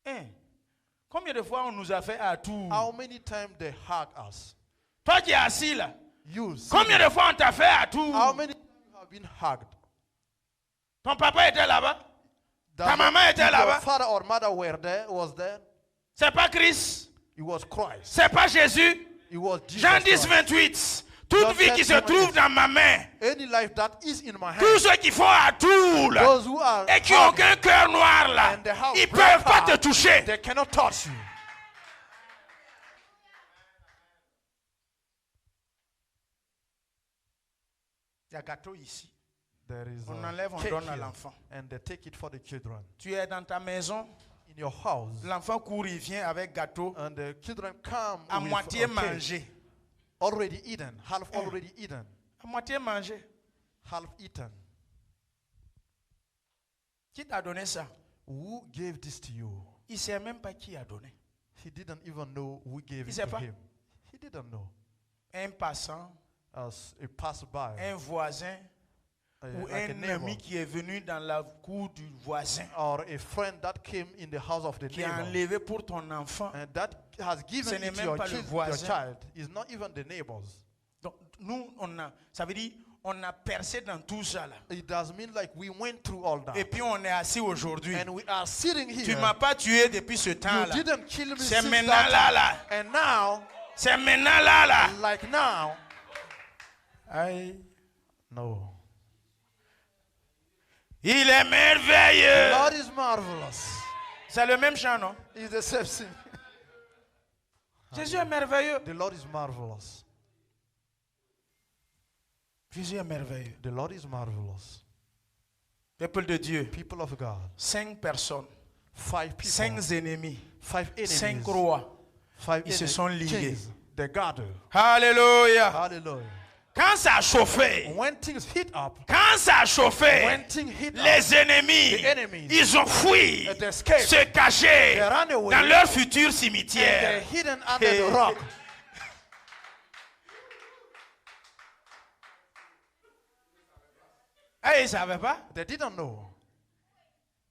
Hein? Combien de fois on nous a fait à tout?
How many times they hug us?
Toi qui es assis là.
You see
Combien de fois on t'a fait à tout?
how many times you have been hugged?
Ton papa était là-bas?
Does
Ta maman était
if your
là-bas?
father or mother was there.
C'est pas Christ?
It was Christ.
C'est pas Jésus?
It was Jesus
Jean 10,
Christ.
28. Toute
John
vie qui
10,
se trouve dans ma main.
Any life that is in my
Tous
hand,
ceux qui font à tout là.
those who are
Et qui n'ont
hugged,
aucun cœur noir là.
and they have
Ils ne
black
peuvent pas te
heart,
toucher.
they cannot touch you.
Il y a gâteau ici.
There is
On
a
enlève, on
cake
donne à
here,
l'enfant.
and they take it for the children.
Tu es dans ta maison.
In your house,
L'enfant court, il vient avec gâteau.
and the children come
À
with
moitié
a cake
mangé.
already eaten, half already eaten,
À moitié mangé.
half eaten.
Qui t'a donné ça?
Who gave this to you?
Il ne sait même pas qui a donné.
He didn't even know who gave
Il
it
sait
to
pas.
him. He didn't know.
Un passant,
As it passed by,
un voisin ou
like a
un
neighbor,
ami qui est venu dans la cour du voisin,
or a friend that came in the house of the
qui a
neighbor,
enlevé pour ton enfant.
and that has
Ce
given
n'est
it to
même
your,
pas le
your
voisin.
child, is not even the neighbors.
Donc, nous, ça veut dire, on a percé dans tout ça là.
It does mean like we went through all that.
Et puis on est assis aujourd'hui.
And we are sitting
Tu
here.
ne m'as pas tué depuis ce
You
temps-là.
didn't kill me
C'est
since
maintenant
that
là,
time.
là.
And now,
C'est maintenant là, là.
like now,
Aïe.
no.
Il est merveilleux.
God is marvelous.
C'est le même chant, non?
It's the same thing.
Jésus est merveilleux.
The Lord is marvelous.
Jésus est merveilleux.
The Lord is marvelous.
Peuple de Dieu.
People of God.
5 personnes.
5 people.
5 ennemis.
5 enemies.
5 rois.
5
Ils se sont ligués.
They gathered.
Alléluia.
Hallelujah.
Quand ça a chauffé,
When things hit up,
quand ça a chauffé,
when things hit up,
les ennemis,
the enemies,
ils ont fui,
they escaped.
se cacher
They ran away.
dans leur futur
and
cimetière.
they're hidden under the rock.
Ah, ils ne savaient pas.
They didn't know.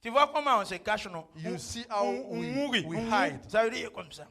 Tu vois comment on se cache, non?
You see how we
on
hide.
Ça veut dire comme ça.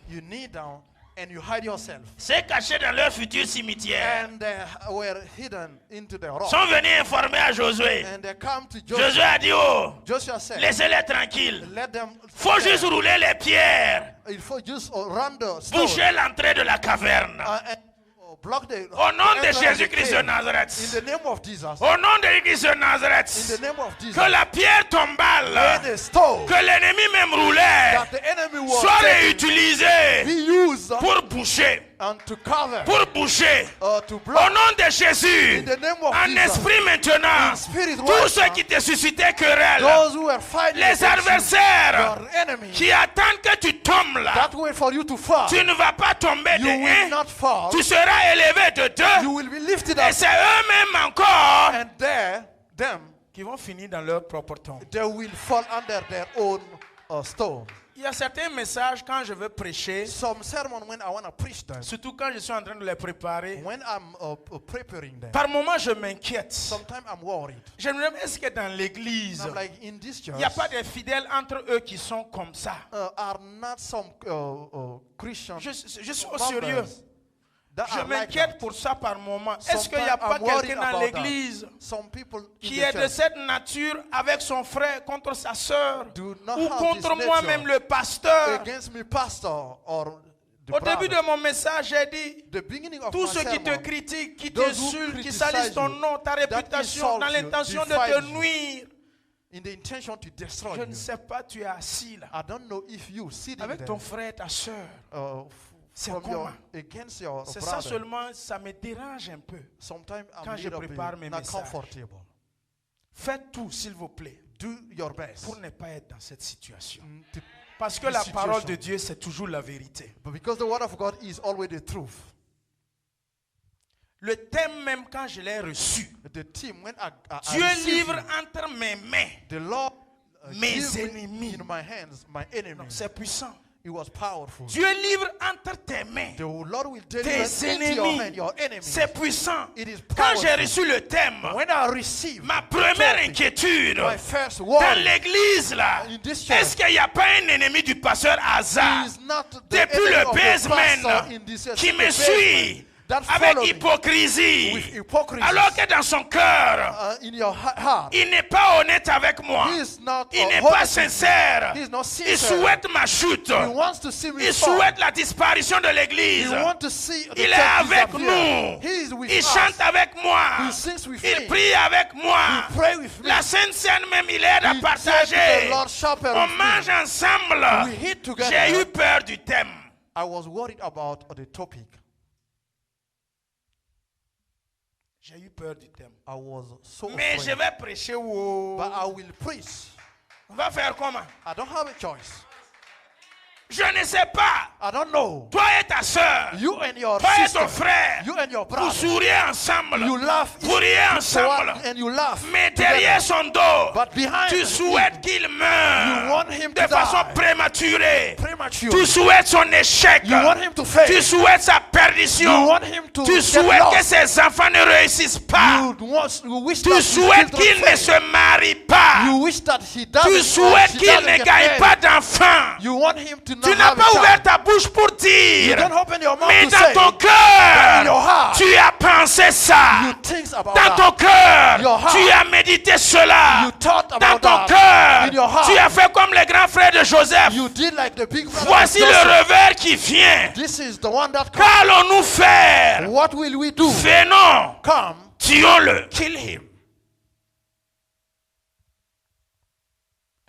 You kneel down and you hide yourself.
Se cacher dans leur futur cimetière.
And they were hidden into the rock.
Sont venus informer à Josué.
And they come to
Josué
Joshua.
a dit, oh,
Joshua said,
laissez-les tranquilles.
let them.
Faut juste rouler les pierres.
Il faut juste run the stone.
Boucher l'entrée de la caverne.
And block the.
Au nom
the
de
entrance of the
Jésus-Christ de
cave.
Nazareth.
In the name of Jesus.
Au nom de Jésus-Christ de
In the
Nazareth.
name of Jesus.
Que la pierre tombale,
May the stone
que l'ennemi même roulait,
that the enemy was
soit
taking
réutilisée
be used
pour boucher.
and to cover,
Pour boucher.
to
Au
block.
nom de Jésus,
In the name of
en
Jesus.
esprit maintenant,
In spirit
tous
right
ceux
now,
qui te suscitaient querelle,
Those who were fighting
les
against you,
adversaires
your enemy,
qui attendent que tu tombes là,
that wait for you to fall.
tu ne vas pas tomber
You
de
will
un,
not fall.
tu seras élevé de deux,
You will be lifted
et
up.
c'est eux-mêmes encore
And there, them,
qui vont finir dans leur propre tombe.
they will fall under their own stone.
Il y a certains messages quand je veux prêcher,
Some sermon when I want to preach them,
surtout quand je suis en train de les préparer,
when I'm preparing them,
par moments je m'inquiète.
sometimes I'm worried.
Je me demande est-ce que dans l'église,
I'm like, in this
il
church,
n'y a pas de fidèles entre eux qui sont comme ça.
are not some Christians
Je suis au sérieux.
members that
Je
are like
m'inquiète
that.
pour ça par moment. Est-ce qu'il n'y a
Sometimes
pas
I'm worried
quelqu'un dans
about that.
l'église
Some people in
qui
the
est de
church
cette nature avec son frère contre sa sœur
do not
ou
have
contre
this
moi-même
nature
le pasteur?
against me, pastor, or the
Au début
brother.
de mon message, j'ai dit,
The beginning of
tous
my
ceux qui te
sermon,
critiquent, qui
those who
t'insultent, qui
criticize
salissent ton
you,
nom, ta réputation,
insult
dans
you,
l'intention de
defile
te
you,
nuire,
in the intention to destroy
je
you.
ne sais pas, tu es assis là,
I don't know if you sitting
avec
there
ton frère, ta soeur. C'est
from
comment?
against your
C'est ça
brother.
seulement, ça me dérange un peu.
Sometimes I'm
Quand je
little bit
prépare mes
not
messages.
comfortable.
Faites tout, s'il vous plaît,
Do your best
pour ne pas être dans cette situation.
to
Parce que la parole de Dieu, c'est toujours la vérité.
But because the word of God is always the truth.
Le thème même, quand je l'ai reçu,
The team, when I
Dieu
received
livre
it,
entre mes mains
the Lord
mes
gave me
ennemis.
in my hands, my enemies.
C'est puissant.
It was powerful.
Dieu livre entre tes mains
The Lord will deliver
tes
into your hand
ennemis.
your enemies.
C'est puissant.
It is
Quand j'ai
powerful.
reçu le thème,
When I received
ma
the
première
topic,
inquiétude,
my first
dans
word
l'église là,
in this church,
est-ce qu'il n'y a pas un ennemi du pasteur Hazard
is not the
depuis
enemy
le
of the
basement
pastor in this church,
qui
the
me
basement
suit
that
avec
follow me
hypocrisie,
with hypocrisy.
alors que dans son cœur,
In your heart,
il n'est pas honnête avec moi.
he is not
Il n'est
honest
pas
with you.
sincère.
He is not
Il
sincere.
souhaite ma chute.
He wants to see me
Il
fall.
souhaite la disparition de
He
l'église.
wants to see the
Il est
church
avec
disappear.
nous.
He is with
Il
us.
chante avec moi.
He sings with
Il
me.
prie avec moi.
He pray with me.
La Sainte Seine même, il aide à
He
partager.
said to the Lord, "Sharpen
On
with me."
mange ensemble.
We eat together.
J'ai eu peur du thème.
I was worried about the topic.
J'ai eu peur du thème.
I was so
Mais je
afraid.
vais prêcher. Oh.
But I will preach.
On va faire comment?
I don't have a choice.
Je ne sais pas.
I don't know.
Toi et ta soeur.
You and your
Toi et
sister,
ton frère.
you and your
Vous
brother,
souriez ensemble.
you laugh
Vous riez ensemble.
and you laugh.
Mais derrière son dos,
But behind
tu souhaites qu'il meure
you want him
de
to
façon
die.
prématurée.
Premature.
Tu souhaites son échec.
You want him to fail.
Tu souhaites sa
You
perdition.
want him to
Tu
get
souhaites que
lost.
ses enfants ne réussissent pas.
You wish
Tu
that his
souhaites
children
qu'il ne
fail.
se marie pas.
You wish that he
Tu
doesn't,
souhaites
she
qu'il
doesn't
ne
get
gagne
married.
pas d'enfants.
You want him to
Tu
not
n'as
have
pas
a
ouvert
child.
ta bouche pour
You
dire.
don't open your mouth
Mais
to
dans
say,
ton
but
cœur,
in your heart,
tu as pensé ça.
you think about
Dans
that.
ton cœur,
Your heart,
tu as médité cela.
you thought
Dans
about
ton
that. In your
cœur,
heart,
tu as fait comme les grands frères de Joseph.
you did like the big brother of
Voici le
Joseph.
revers qui vient.
This is the one that comes.
Qu'allons-nous faire?
What will we do?
Venons,
Come,
tuons-le. Kill him.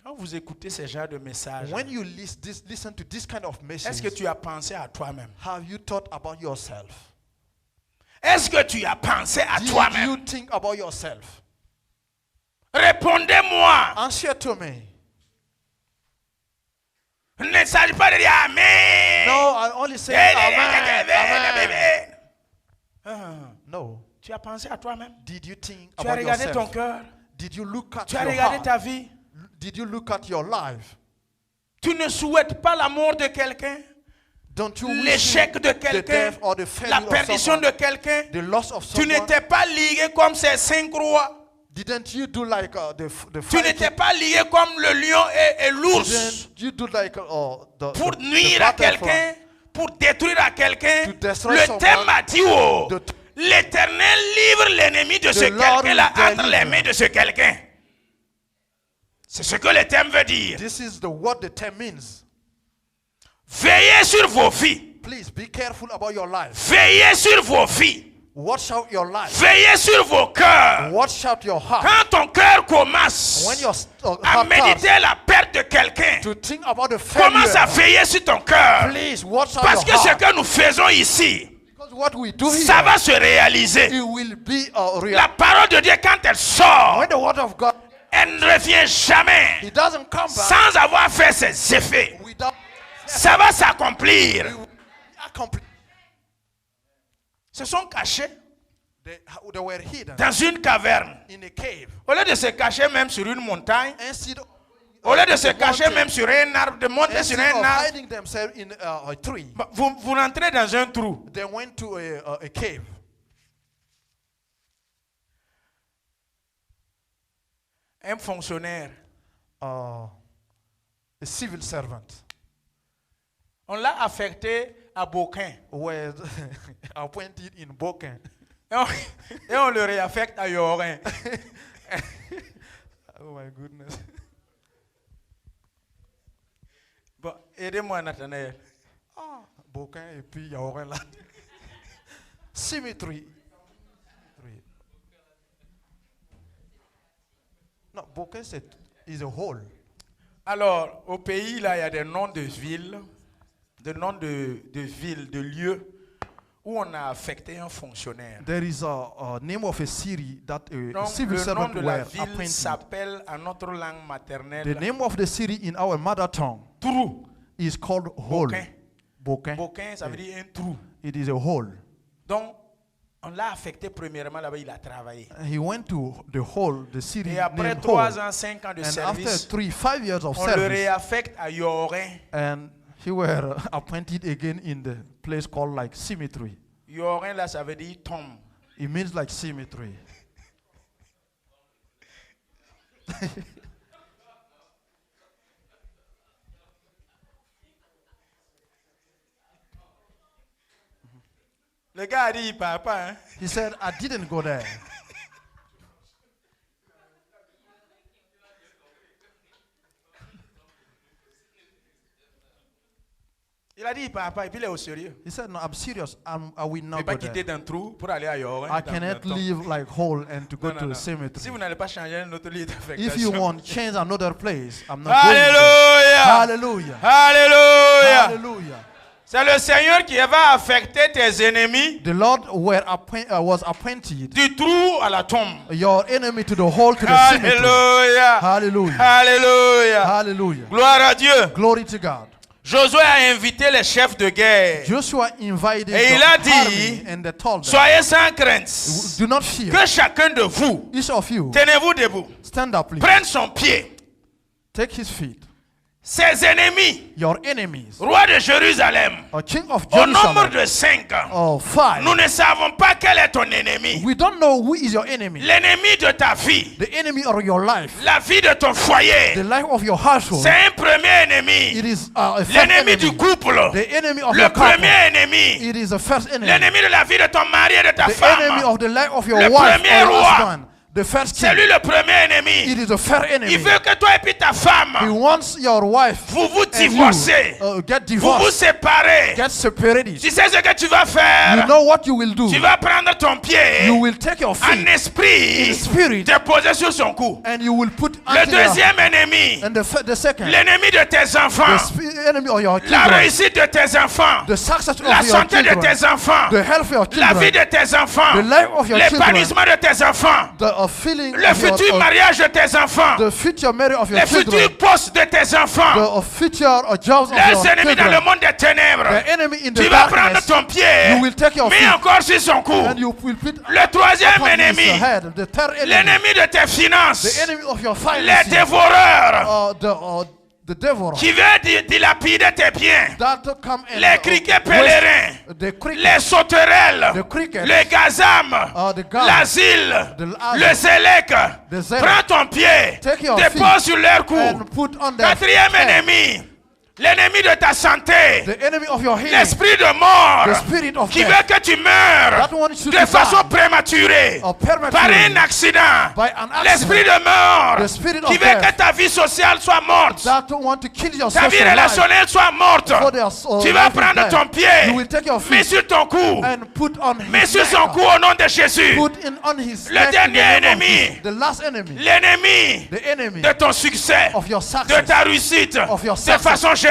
Quand vous écoutez ce genre de messages,
when you listen to this kind of
est-ce que
message,
tu as pensé à toi-même?
have you thought about yourself?
Est-ce que tu as pensé à
Did you
toi-même?
think about yourself?
Répondez-moi.
Answer to me.
Il ne s'agit pas de dire Amen.
No, I only say amen. Amen. No.
Tu as pensé à toi-même?
Did you think
Tu as
about
regardé ton
yourself?
cœur?
Did you look at
Tu as
your
regardé
heart?
ta vie?
Did you look at your life?
Tu ne souhaites pas la mort de quelqu'un?
Don't you wish
L'échec de
the
quelqu'un?
death or the
La
failure of
perdition
someone,
de quelqu'un?
the loss of
Tu
someone?
n'étais pas lié comme ces 5 rois.
Didn't you do like the
Tu
fighting?
n'étais pas lié comme le lion et l'ours
Didn't you do like
pour
the
nuire à
battle
quelqu'un, pour détruire à quelqu'un.
To destroy
Le
someone.
thème a dit, oh,
The-
l'Éternel livre l'ennemi de ce
The Lord
quelqu'un-là
will
entre les
deliver.
mains de ce quelqu'un. C'est ce que le thème veut dire.
This is what the term means.
Veillez sur vos vies.
Please be careful about your life.
Veillez sur vos vies.
Watch out your life.
Veillez sur vos cœurs.
Watch out your heart.
Quand ton cœur commence
When your
à
heart
méditer
starts
la perte de quelqu'un,
to think about the
commence à
failure,
veiller sur ton cœur.
please watch out
Parce
your
que ce
heart.
que nous faisons ici,
Because what we do
ça
here,
va se réaliser.
it will be real.
La parole de Dieu, quand elle sort,
When the word of God,
elle ne revient jamais
it doesn't come back
sans avoir fait ses effets.
without
Ça va s'accomplir.
accomplishing.
Se sont cachés
They were hidden
dans une caverne.
in a cave.
Au lieu de se cacher même sur une montagne,
Instead
au lieu de se cacher
mountain,
même sur un arbre, de monter sur
instead
un
of
arbre,
hiding themselves in a tree,
vous rentrez dans un trou.
they went to a cave.
Un fonctionnaire,
A civil servant
on l'a affecté à Boquin.
was appointed in Boken.
Et on le réaffecte à Yorin.
Oh my goodness.
Bon, aidez-moi, Nathanaël.
Boken et puis il y a Oren là. Symmetry. No, Boken is a hole.
Alors, au pays, là, il y a des noms de villes, des noms de villes, de lieux, où on a affecté un fonctionnaire.
There is a name of a city that a
Donc,
civil
le nom
servant
de
were
la ville
appointed.
s'appelle en notre langue
The
maternelle
name of the city in our mother tongue
trou.
is called hole.
Boquin.
Boquin.
Boquin, ça veut dire un trou.
It is a hole.
Donc, on l'a affecté premièrement là-bas, il a travaillé.
He went to the hole, the city
Et après
named
3
hole.
ans, 5 ans de
And after
service,
5 years of
on le
service,
réaffecte à Yorin.
and he were appointed again in the place called like cemetery.
Yorin, là, ça veut dire tombe.
It means like cemetery.
Le gars a dit, papa, hein?
He said, I didn't go there.
Il a dit, papa, et puis il est au sérieux.
He said, no, I'm serious. I will
Il ne
not
peut pas
go
quitter
there.
d'un trou pour aller à Yorin.
I
dans
cannot
le tombe.
leave like hole and to go
Non, non,
to
non.
the cemetery.
Si vous n'allez pas changer un autre lieu
If you
d'affectation.
want change another place, I'm not going there.
Alléluia!
Hallelujah.
Alléluia!
Hallelujah.
C'est le Seigneur qui va affecter tes ennemis
The Lord was appointed
du trou à la tombe.
your enemy to the hole to the cemetery.
Alléluia!
Hallelujah.
Alléluia!
Hallelujah.
Gloire à Dieu.
Glory to God.
Josué a invité les chefs de guerre.
Joshua invited
Et il
the
a dit,
army and they told them,
Soyez sans crainte.
do not fear.
Que chacun de vous,
Each of you,
tenez-vous debout,
stand up, please.
prenne son pied.
Take his feet.
Ses ennemis,
Your enemies,
roi de Jérusalem,
a king of
au nombre
Jerusalem,
de 5.
of 5.
Nous ne savons pas quel est ton ennemi.
We don't know who is your enemy.
L'ennemi de ta vie,
The enemy of your life,
la vie de ton
the
foyer,
life of your household.
c'est un premier ennemi.
It is a first
L'ennemi
enemy.
du couple,
The enemy of
le
your couple.
premier ennemi.
It is the first enemy.
L'ennemi de la vie de ton mari et de ta
The enemy
femme.
of the life of your
Le
wife or
premier
your
roi.
husband. The first
C'est
king.
lui le premier ennemi.
It is the first enemy.
Il veut que toi et puis ta
He
femme,
wants your wife
vous vous
and
divorcez.
you get
Vous vous
divorced,
séparez.
get separated.
Tu sais ce que tu vas
You
faire?
know what you will do.
Tu vas prendre ton pied,
You will take your
en
feet
esprit,
in spirit
déposer sur son cou.
and you will put
Le
unto their-
deuxième ennemi,
and the second,
l'ennemi de tes enfants,
enemy of your
la
children,
réussite de tes enfants,
the success of
la
your
santé de
children,
tes enfants,
the health of your
la vie
children,
de tes enfants,
the life of your children,
l'épanouissement de tes enfants,
the feeling
le
of
futur
your,
mariage de tes enfants,
the future marriage of your
les
children,
futurs postes de tes enfants,
the future jobs of
les
your
ennemis dans le
children,
monde des ténèbres.
the enemy in
Tu
the
vas prendre
darkness,
ton pied,
you will take your
mets
feet
encore sur son cou.
and you will put
Le troisième
upon his
ennemi,
head, the third enemy,
l'ennemi de tes
the
finances,
enemy of your
les
finances,
dévoreurs
the devil
qui veulent dilapider tes biens,
that come and
les criquets pèlerins,
the cricket,
les sauterelles,
the cricket,
les gazam,
the gazam,
l'asile,
the
le zélec.
the zélek.
Prends ton pied,
Take your
dépose sur leur cou.
and put on their
Quatrième
head.
ennemi, l'ennemi de ta santé,
The enemy of your healing,
l'esprit de mort
the spirit of
qui
death,
veut que tu meurs
that wants you
de
to
façon
die
prématurée
prematurely
par un accident.
by an
L'esprit
accident,
de mort
the spirit
qui
of
veut que
death,
ta vie sociale soit morte,
that want to kill your
ta vie
social life
relationnelle soit morte.
before their
Tu vas
life is
prendre
dead.
ton pied,
You will take your
mets
feet
sur ton cou,
and put on
mets
his
sur son
neck,
cou au nom de Jésus.
put on his
Le
neck in the
dernier
name of
ennemi.
Jesus. The last enemy,
L'ennemi
the enemy
de ton succès,
of your
de
success,
ta réussite,
of your
de
success.
façon générale.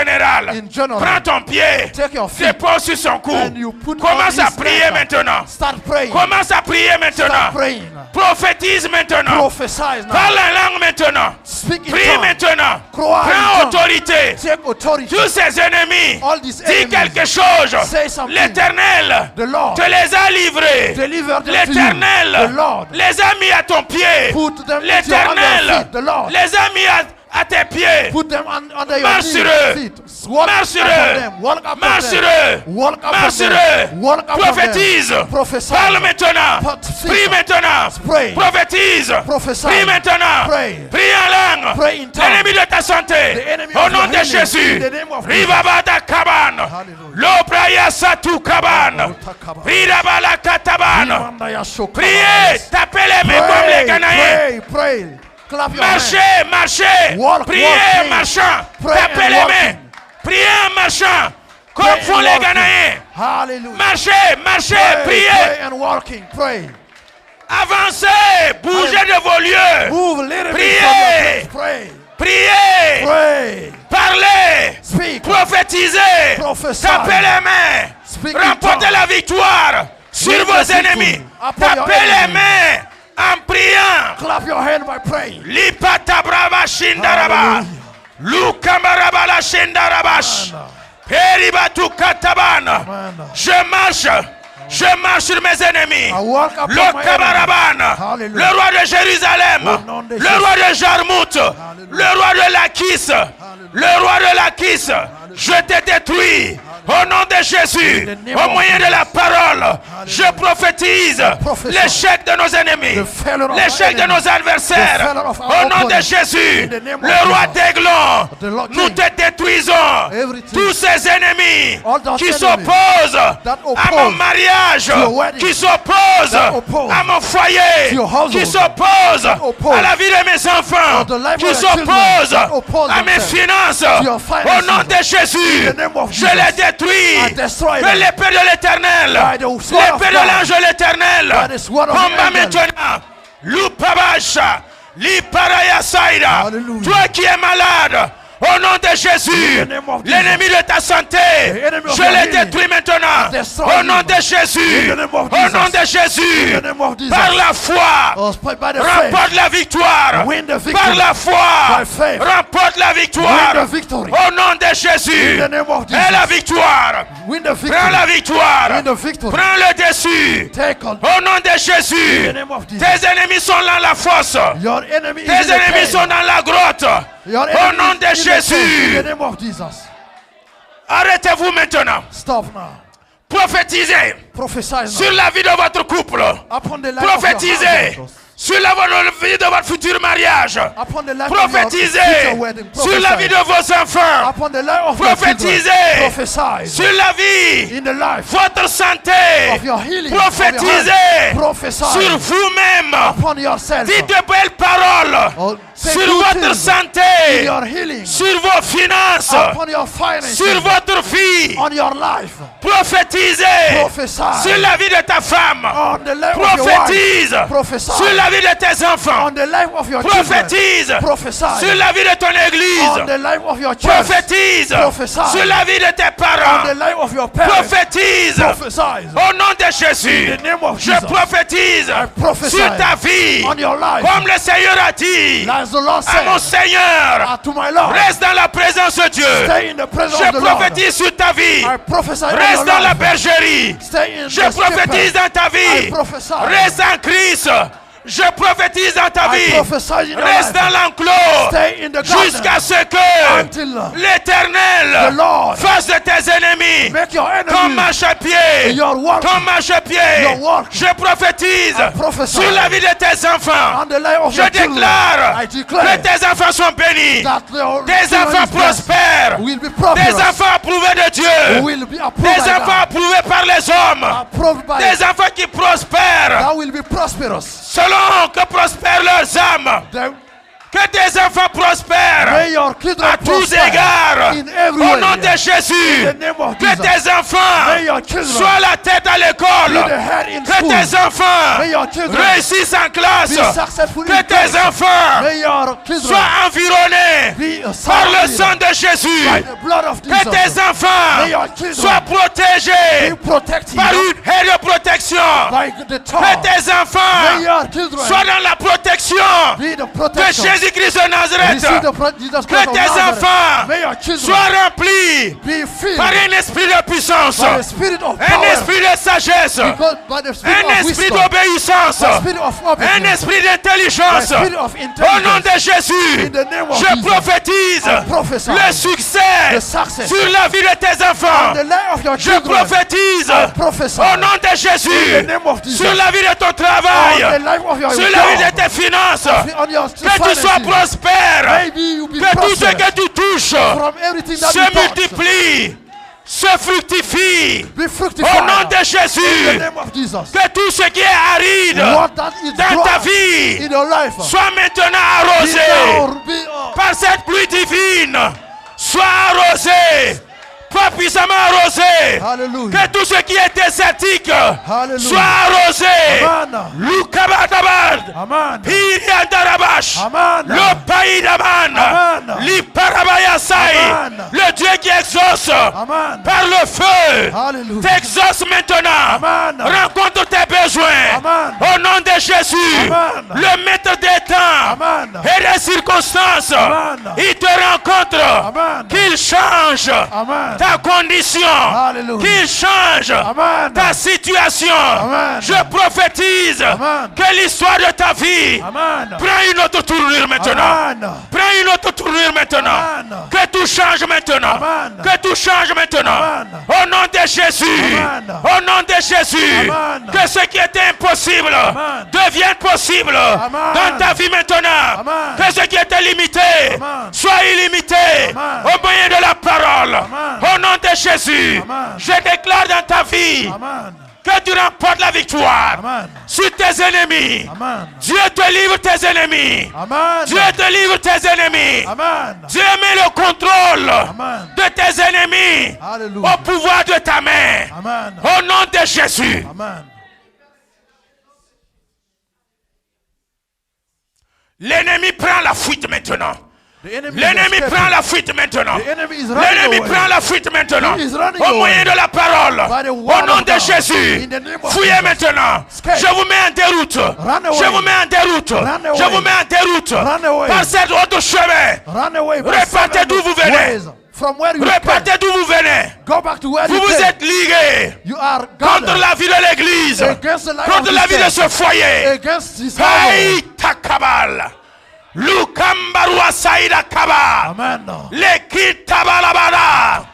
In general,
Prends ton pied,
take your feet
dépose sur son cou.
and you put
Commence
on
à
his
prier
neck.
maintenant.
Start praying.
Commence à prier maintenant.
Start praying.
Prophétise maintenant.
Prophesy now.
Parle en langue maintenant.
Speak in
Prie
tongues.
maintenant.
Cry in
Prends
tongues.
autorité.
Take authority.
Tous ces ennemis,
All these
dis
enemies.
quelque chose.
Say something.
L'Éternel
The Lord
te les a livrés.
deliver them to you.
L'Éternel
The Lord
les a mis à ton pied.
put them into your
L'Éternel
feet. The Lord
les a mis à tes pieds.
put them under your
Marche sur eux.
feet. Walk
Marche sur
upon
eux.
them. Walk upon
Marche sur
them.
eux.
Walk upon
Marche sur
them.
eux.
Walk upon
Prophétise.
them. Prophesy.
Parle maintenant.
Speak.
Prie maintenant.
Pray.
Prophétise.
Prophesy.
Prie maintenant.
Pray.
Prie en langue.
Pray in tongues.
L'ennemi de ta santé.
The enemy
Au
of
nom
your
de
healing.
Jésus.
In the name of
Ribabada kaban.
Hallelujah.
Lopraya satu kaban. Rirabala kataban. Priez. Tapez les mains comme les Canaïens.
Pray, pray. Clap your hands.
Marchez, marchez.
Walk,
Priez
walking.
en marchant.
Pray
Tapez
and
les mains.
walking.
Priez en marchant. Comme
Pray
font
and
les
walking.
Ghanéens.
Hallelujah.
Marchez, marchez,
Pray,
priez.
pray and walking. Pray.
Avancez, bougez de vos lieux.
Move a little bit
Priez.
from your place. Pray.
Priez.
Pray.
Parlez.
Speak.
Prophétisez.
Prophesy.
Tapez les mains.
Speak in
Remportez
tongues.
la victoire sur
Win
vos
the victory
ennemis.
upon your
Tapez les
enemy.
mains en priant.
Clap your hand by praying.
Lipata brava shindaraba.
Hallelujah.
Lukambaraba la shindarabash. Peribatu katabana.
Amen.
Je marche sur mes ennemis.
I walk upon
Le
my
Kabarabana,
enemy. Hallelujah.
le roi de Jérusalem,
Au nom de
le
Jésus.
roi de Jarmout, le roi de Lakis, le roi de Lakis. Je te détruis au nom de Jésus,
In the name
au
of
moyen de la parole. Je prophétise
Prophesy.
l'échec de nos ennemis,
The failure of
l'échec
our
de nos
enemies.
adversaires.
The failure of our
Au nom de
opponents.
Jésus,
In the name of
le roi
Jesus.
d'Aiglon,
The Lord
nous
King.
te détruisons.
Everything.
Tous ces ennemis
All those
qui
enemies
s'opposent
that oppose
à mon mariage,
to your wedding,
qui s'opposent
that oppose
à mon foyer,
to your household,
qui s'opposent
that oppose
à la vie de mes enfants,
to the life
qui
of your
s'opposent
children, that oppose
à mes
themselves
finances.
your
Au
finances.
nom de Jésus,
In the name of
je
Jesus,
les détruis.
I destroy
Que
them.
l'épée de l'Éternel,
By the sword of
l'épée de
God,
l'ange de l'Éternel,
by the sword of the
combat
angel.
maintenant. Lupabasha, Liparaya Saïda,
Hallelujah.
toi qui es malade, au nom de Jésus,
In the name of Jesus.
l'ennemi de ta santé,
The enemy of
je
your
le
healing.
détruis maintenant.
I destroy
Au nom
him.
de Jésus,
In the name of
au nom
Jesus.
de Jésus,
In the name of Jesus.
par la foi,
By the faith.
remporte la victoire.
Win the victory.
Par la foi,
By faith.
remporte la victoire.
Win the victory.
Au nom de Jésus,
In the name of
et la
Jesus.
victoire.
Win the victory.
Prends la victoire.
Win the victory.
Prends le dessus.
Take on.
Au nom de Jésus,
In the name of Jesus.
tes ennemis sont dans la fosse.
Your enemy is
Tes
in the
ennemis
cave.
sont dans la grotte.
Your
Au
enemy
nom
is
de
in the cave.
Jésus.
In the name of Jesus.
Arrêtez-vous maintenant.
Stop now.
Prophétisez
Prophesy now.
sur la vie de votre couple.
Upon the life of your
Prophétisez
household.
sur la vie de votre futur mariage.
Upon the life of your
Prophétisez
future wedding.
sur la vie
Prophesy.
de vos enfants.
Upon the life of your children.
Prophétisez
Prophesy.
sur la vie,
In the life
votre santé.
of your healing. of your
Prophétisez
health. Prophesy.
sur vous-même.
Upon yourself.
Dites de belles paroles
Oh, say
sur
good
votre
things.
santé,
Your healing.
sur vos finances,
Upon your finances.
sur votre vie.
On your life.
Prophétisez
Prophesy.
sur la vie de ta femme.
On the life of your
Prophétise
wife. Prophesy.
sur la vie de tes enfants.
On the life of your children.
Prophétise
Prophesy.
sur la vie de ton
On
église.
the life of your church.
Prophétise
Prophesy.
sur la vie de tes
On
parents.
the life of your parents.
Prophétise
Prophesy.
au nom de Jésus.
In the name of
Je
Jesus.
prophétise
prophesy
sur ta vie.
on your life.
Comme le Seigneur a dit
As the Lord
à mon
said,
Seigneur,
to my Lord,
reste dans la présence de Dieu.
stay in the presence
Je
of the Lord.
prophétise sur ta vie.
I prophesy on
Reste
your
dans la
life.
bergerie.
Stay in
Je
the
prophétise
shepherd.
dans ta vie.
I prophesy.
Reste en Christ. Je prophétise dans ta
I
vie.
prophesy in your
Reste
life.
dans l'enclos.
Stay in the garden.
Jusqu'à ce que
Until
l'Éternel
the Lord
fasse de tes ennemis
make your
ton
enemy
marchepied.
your work.
Ton marchepied.
Your work.
Je prophétise
prophesy
sur la vie de tes enfants.
on the life of
Je
your children.
déclare
I
que
declare
tes enfants sont bénis.
that your
Tes
children
enfants
is blessed.
prospèrent.
Will be
Tes
prosperous.
enfants approuvés de Dieu.
Will be approved
Tes
by
enfants
God.
approuvés par les hommes.
Approved by
Des enfants qui prospèrent
that will be prosperous.
selon que prospèrent leurs âmes.
Then
Que tes enfants prospèrent
may your children
à tous
prosper
égards.
in every
Au
way.
nom de Jésus,
In the name of
que
Jesus.
tes enfants
May your children
soient la tête à
be
l'école.
the head in
Que
school.
tes enfants
May your children
réussissent en classe.
be successful
Que
in
tes
class.
enfants
May your children
soient environnés
be
par le
surrounded
sang de Jésus.
by the blood of
Que tes
Jesus. May
enfants
your children
soient protégés
be protected
par une haie de protection.
by the
Que
tongue.
tes
May
enfants
your children
soient dans la protection
be the
de
protection.
Jésus-Christ de Nazareth.
Receive the Jesus
Que
Christ of
tes
Nazareth.
enfants
May your children
soient remplis
be filled
par un esprit de puissance,
by the spirit of
un
power.
esprit de sagesse,
Because by the spirit
un
of
esprit
wisdom,
d'obéissance,
the spirit of
un
obedience,
esprit
the
d'intelligence.
spirit of
Au nom
intelligence.
de Jésus,
In the name of
je
Jesus,
prophétise
I prophesy
le succès
the success
sur la vie de tes enfants.
on the life of your
Je
children.
prophétise
I prophesy
au nom de Jésus
in the name of Jesus,
sur la vie de ton
on the
travail,
life of your
sur la vie de
job,
tes finances.
on your
Que tu sois
finances.
prospère,
Maybe you be
que tout ce
prosperous
que tu touches
from everything that
se
you touch.
multiplie, se fructifie.
Be
Au
fructified
nom de
in the
Jésus,
name of Jesus.
que tout ce qui est aride
What that is
dans ta
dry
vie
in your life,
soit maintenant
be
arrosé
now, be
par cette pluie divine. Sois arrosé Sois puissamment arrosé.
Hallelujah.
Que tout ce qui est désertique
Hallelujah.
soit arrosé.
Amen.
Lukabatabad.
Amen.
Hiriandarabash.
Amen.
Le pays d'Aman.
Amen.
L'Iparabayasai.
Amen.
Le Dieu qui exauce
Amen.
par le feu.
Hallelujah.
T'exauce maintenant.
Amen.
Rencontre tes besoins.
Amen.
Au nom de Jésus.
Amen.
Le maître des temps
Amen.
et des circonstances.
Amen.
Il te rencontre.
Amen.
Qu'il change
Amen.
ta condition.
Hallelujah.
Qu'il change
Amen.
ta situation.
Amen.
Je prophétise
Amen.
que l'histoire de ta vie
Amen.
prend une autre tournure maintenant.
Amen.
Prends une autre tournure maintenant.
Amen.
Que tout change maintenant.
Amen.
Que tout change maintenant.
Amen.
Au nom de Jésus.
Amen.
Au nom de Jésus.
Amen.
Que ce qui était impossible
Amen.
devienne possible
Amen.
dans ta vie maintenant.
Amen.
Que ce qui était limité
Amen.
soit illimité
Amen.
au moyen de la parole.
Amen.
Au nom de Jésus.
Amen.
Je déclare dans ta vie
Amen.
que tu remportes la victoire
Amen.
sur tes ennemis.
Amen.
Dieu te livre tes ennemis.
Amen.
Dieu te livre tes ennemis.
Amen.
Dieu met le contrôle
Amen.
de tes ennemis
Hallelujah.
au pouvoir de ta main.
Amen.
Au nom de Jésus.
Amen.
L'ennemi prend la fuite maintenant.
The enemy
L'ennemi
is
prend la fuite maintenant.
The enemy is running
L'ennemi
away.
prend la fuite maintenant.
He is running
Au moyen
away.
de la parole.
By the
Au
word
nom
of
de
God.
Jésus.
In the name of
Fouillez
Jesus.
maintenant.
Escape.
Je vous mets en déroute.
Run away.
Je vous mets en déroute.
Run away.
Je vous mets en déroute.
Run away.
Par cet autre chemin.
Run away. by
Repartez
seven
d'où vous venez.
ways. From where you came.
Repartez d'où vous venez.
Go back to where
Vous
you
vous
came.
êtes ligués
You are
contre
gathered
la vie de l'église.
against the life
Contre
of
la
this
vie de
church.
ce foyer.
Against this family.
Aïe takabal. Lukambarua saïda kaba.
Amen.
L'équipe tabalabada.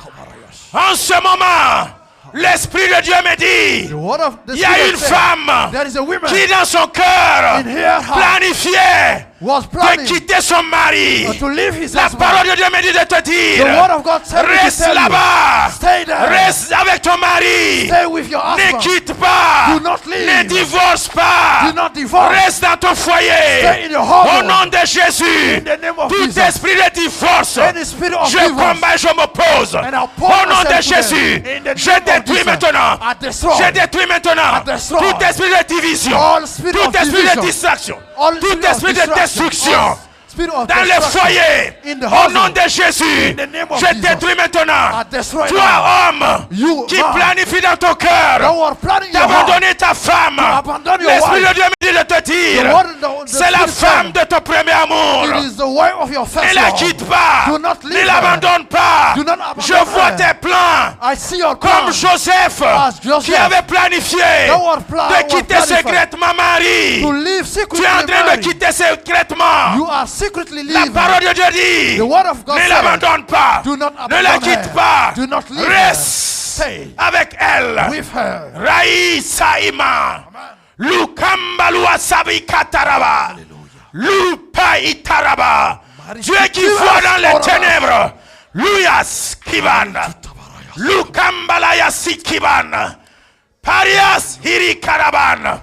En ce moment, l'Esprit de Dieu me dit,
The word of the
il y a
Spirit
une
said,
femme
there is a woman
qui dans son cœur
in her heart
planifiait
was
de
planning
quitter son mari.
to leave his
La
husband.
parole de Dieu me dit de te
The
dire,
word of God said me to
reste
tell you,
là-bas,
stay there.
reste avec ton mari,
Stay with your
ne
husband.
quitte pas,
Do not leave.
ne divorce pas,
Do not divorce.
reste dans ton foyer.
Stay in your home.
Au nom de Jésus,
In the name of
tout
Jesus.
esprit de divorce,
Any spirit of
je
divorce.
combats, je m'oppose.
And I'll pour
Au nom de
myself to them.
Jésus,
In the
je
name of
détruis
Jesus.
maintenant.
I destroy.
Je détruis maintenant
I destroy.
tout esprit de division,
All spirit
tout
of
esprit de
division.
distraction,
All
tout
spirit of
esprit de
distraction.
destruction.
All spirit of
Dans le
destruction.
foyer,
In the
au
household.
nom de Jésus,
In the name of
je
Jesus.
détruis maintenant.
I destroy
Toi,
now.
homme,
You
qui
man.
planifie dans ton
Thou
cœur
art planning your heart.
d'abandonner ta femme,
abandon your
l'Esprit
wife.
de Dieu me dit de te
The
dire,
word the
c'est la
Spirit
femme
said,
de ton premier amour.
it is the way of your first
Ne la
love.
quitte pas,
Do not leave
ne l'abandonne pas.
Do not abandon
Je vois
her.
tes plans.
I see your
Comme
plan.
Joseph,
As Joseph,
qui avait planifié
thou art
de quitter secrètement Marie.
to live
Tu
secretly.
es en train de
married.
quitter secrètement.
You are secretly
La
leaving.
parole de Dieu dit,
The word of God
ne
said,
l'abandonne pas,
do not
ne la
abandon
quitte
her.
pas,
Do not leave
reste
Stay
avec elle.
with her.
Raï Saïma, Lukamba Luasabi Kataraba, Lupa Itaraba, Dieu qui voit dans les ténèbres, Luyas Kiban, Lukambala Sikiban, Parias Hirikaraban.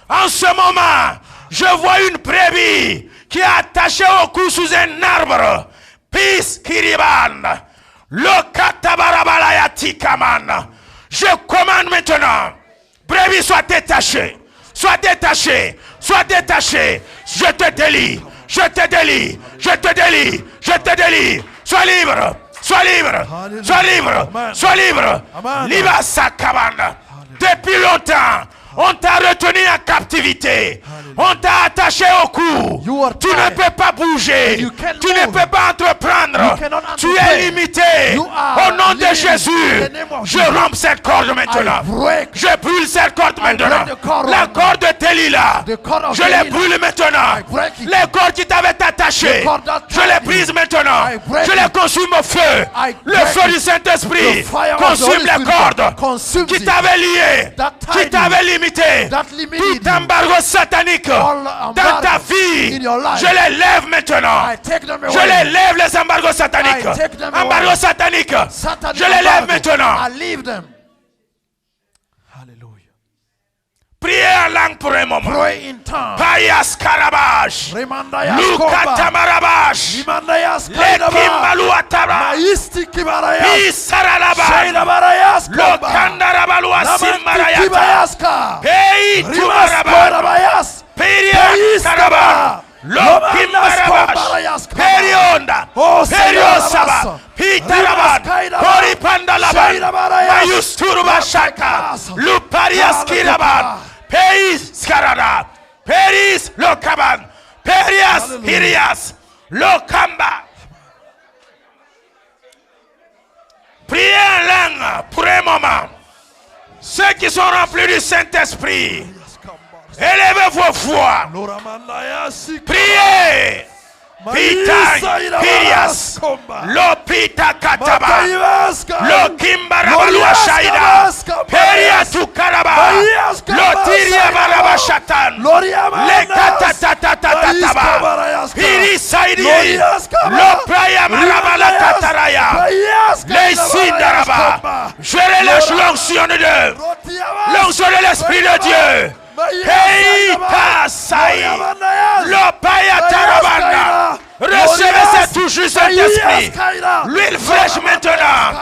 En ce moment, je vois une brebis qui est attachée au cou sous un arbre. Pis Kiriban, Lokatabarabala Tikaman. Je commande maintenant, brebis sois détaché, sois détaché, sois détaché. Je te délie, je te délie, je te délie, je te délie. Sois libre, sois libre, sois libre, sois libre. Liba Sakabana. Depuis longtemps, on t'a retenu en captivité. On t'a attaché au cou.
You are
Tu ne
tied.
peux pas bouger.
You can't
Tu ne
move.
peux pas entreprendre.
You cannot
Tu es
entreprendre.
limité.
You are
Au nom de
limited.
Jésus,
In the name of
je
Jesus.
romps cette corde maintenant.
I break.
Je brûle cette corde maintenant.
break the cord
La
right now.
corde de Delilah.
The cord of
Je les
Delilah.
brûle maintenant.
I break it.
Les cordes qui t'avaient attaché.
The cord that
Je les
tied
brise
you.
maintenant.
I break
Je les
it.
consume au feu.
I
Le
break
feu
it.
du Saint-Esprit
The fire of the
consume
Holy
les
Spirit
cordes
consumes
qui
it.
t'avaient lié,
That
qui
tied
t'avaient
you.
limité.
That limited
Tout
you.
embargo satanique
All
dans ta
embargo
vie,
in your life.
je les lève maintenant.
I take them
Je
away.
les lève les embargos sataniques.
I take them away.
Embargos sataniques.
Satanic
Je les lève
embargo.
maintenant.
I leave them. Hallelujah.
Priez en langue pour un moment.
Pray in tongues.
Mayas Karabash. Lukata Marabash. Lekimbaluataba. Isaralaba. Lokandarabalua Simbarayata. Pei Tumaraba. Peria Karaba. Lokimbarabash. Perionda. Periosaba. Pitaraban. Koripandalaban. Mayusturubashaka. Luparias Kiraban. Peis Karada. Peris Lokaban. Perias Hirias. Lokamba. Priez en langue pour un moment. Ceux qui sont remplis du Saint-Esprit, élevez vos voix. Priez. Pita Hirias. Lopita Kataba. Lokimbarabalua Shaida. Peria Tukaraba. Lotiria Barabashatan. Lekatatatataba. Hirisaidi. Lopraya Marabala Tataraya. Leisindaraba. Je relâche l'onction de Dieu. L'onction de l'Esprit de Dieu. Heita Saï. Lopaya Tarabanda. Recevez cette touche du Saint-Esprit. L'huile fraîche maintenant.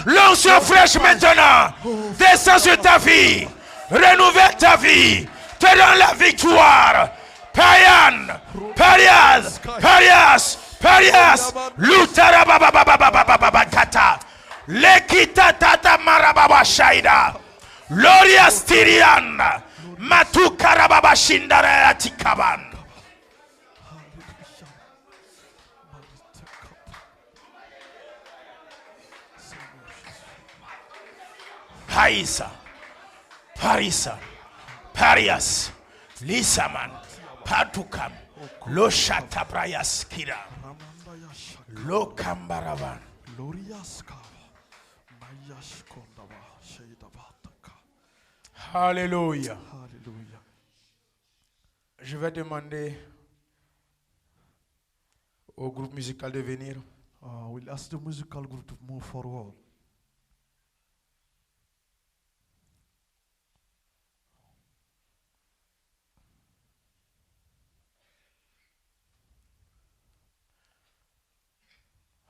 L'onction fraîche maintenant. Descends sur ta vie. Renouvelle ta vie. Te donne la victoire. Payan. Parias. Parias. Parias. Lutarabababababababakata. Lekita tata marababa shaida. Loria stirian. Matu karababa shindara atikaban. Paisa, Parisa, Parias, Lisaman, Patukam, Loshata Brayas Kira, Lokambaravan. Alléluia. Je vais demander au groupe musical de venir.
We'll ask the musical group to move forward.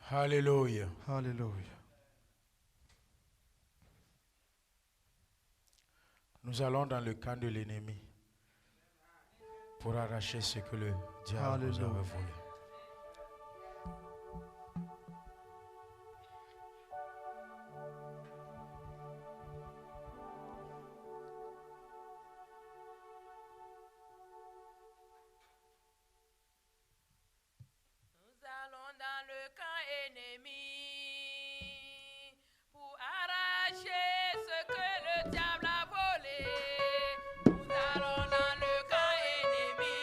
Alléluia.
Hallelujah.
Nous allons dans le camp de l'ennemi pour arracher ce que le diable nous avait volé.
Nous allons dans le camp ennemi pour arracher ce que le diable a volé. Nous allons dans le camp ennemi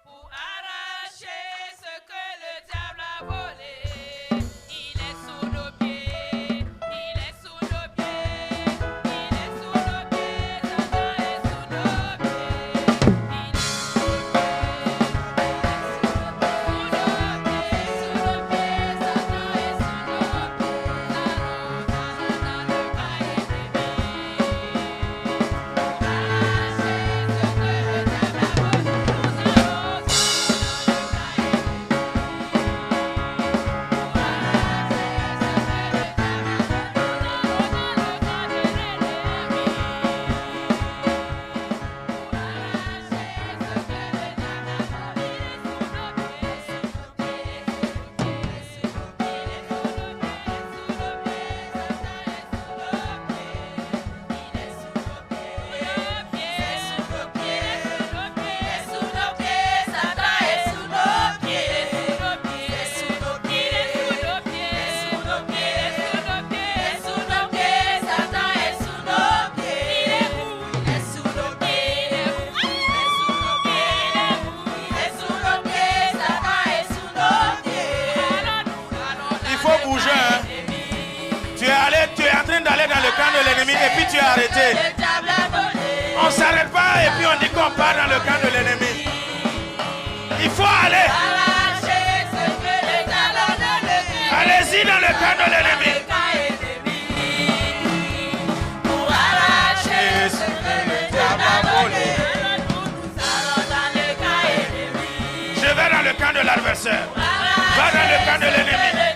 pour arracher ce que le diable a volé. Il est sous nos pieds, il est sous nos pieds, il est sous nos pieds, Satan est sous nos pieds, il est sous nos
D'aller dans le camp de l'ennemi et puis tu es arrêté. On ne s'arrête pas et puis on dit qu'on part dans le camp de l'ennemi. Il faut aller. Allez-y dans le camp de l'ennemi. Pour arracher ce que le diable a volé. adversaire. Va dans le camp de l'ennemi.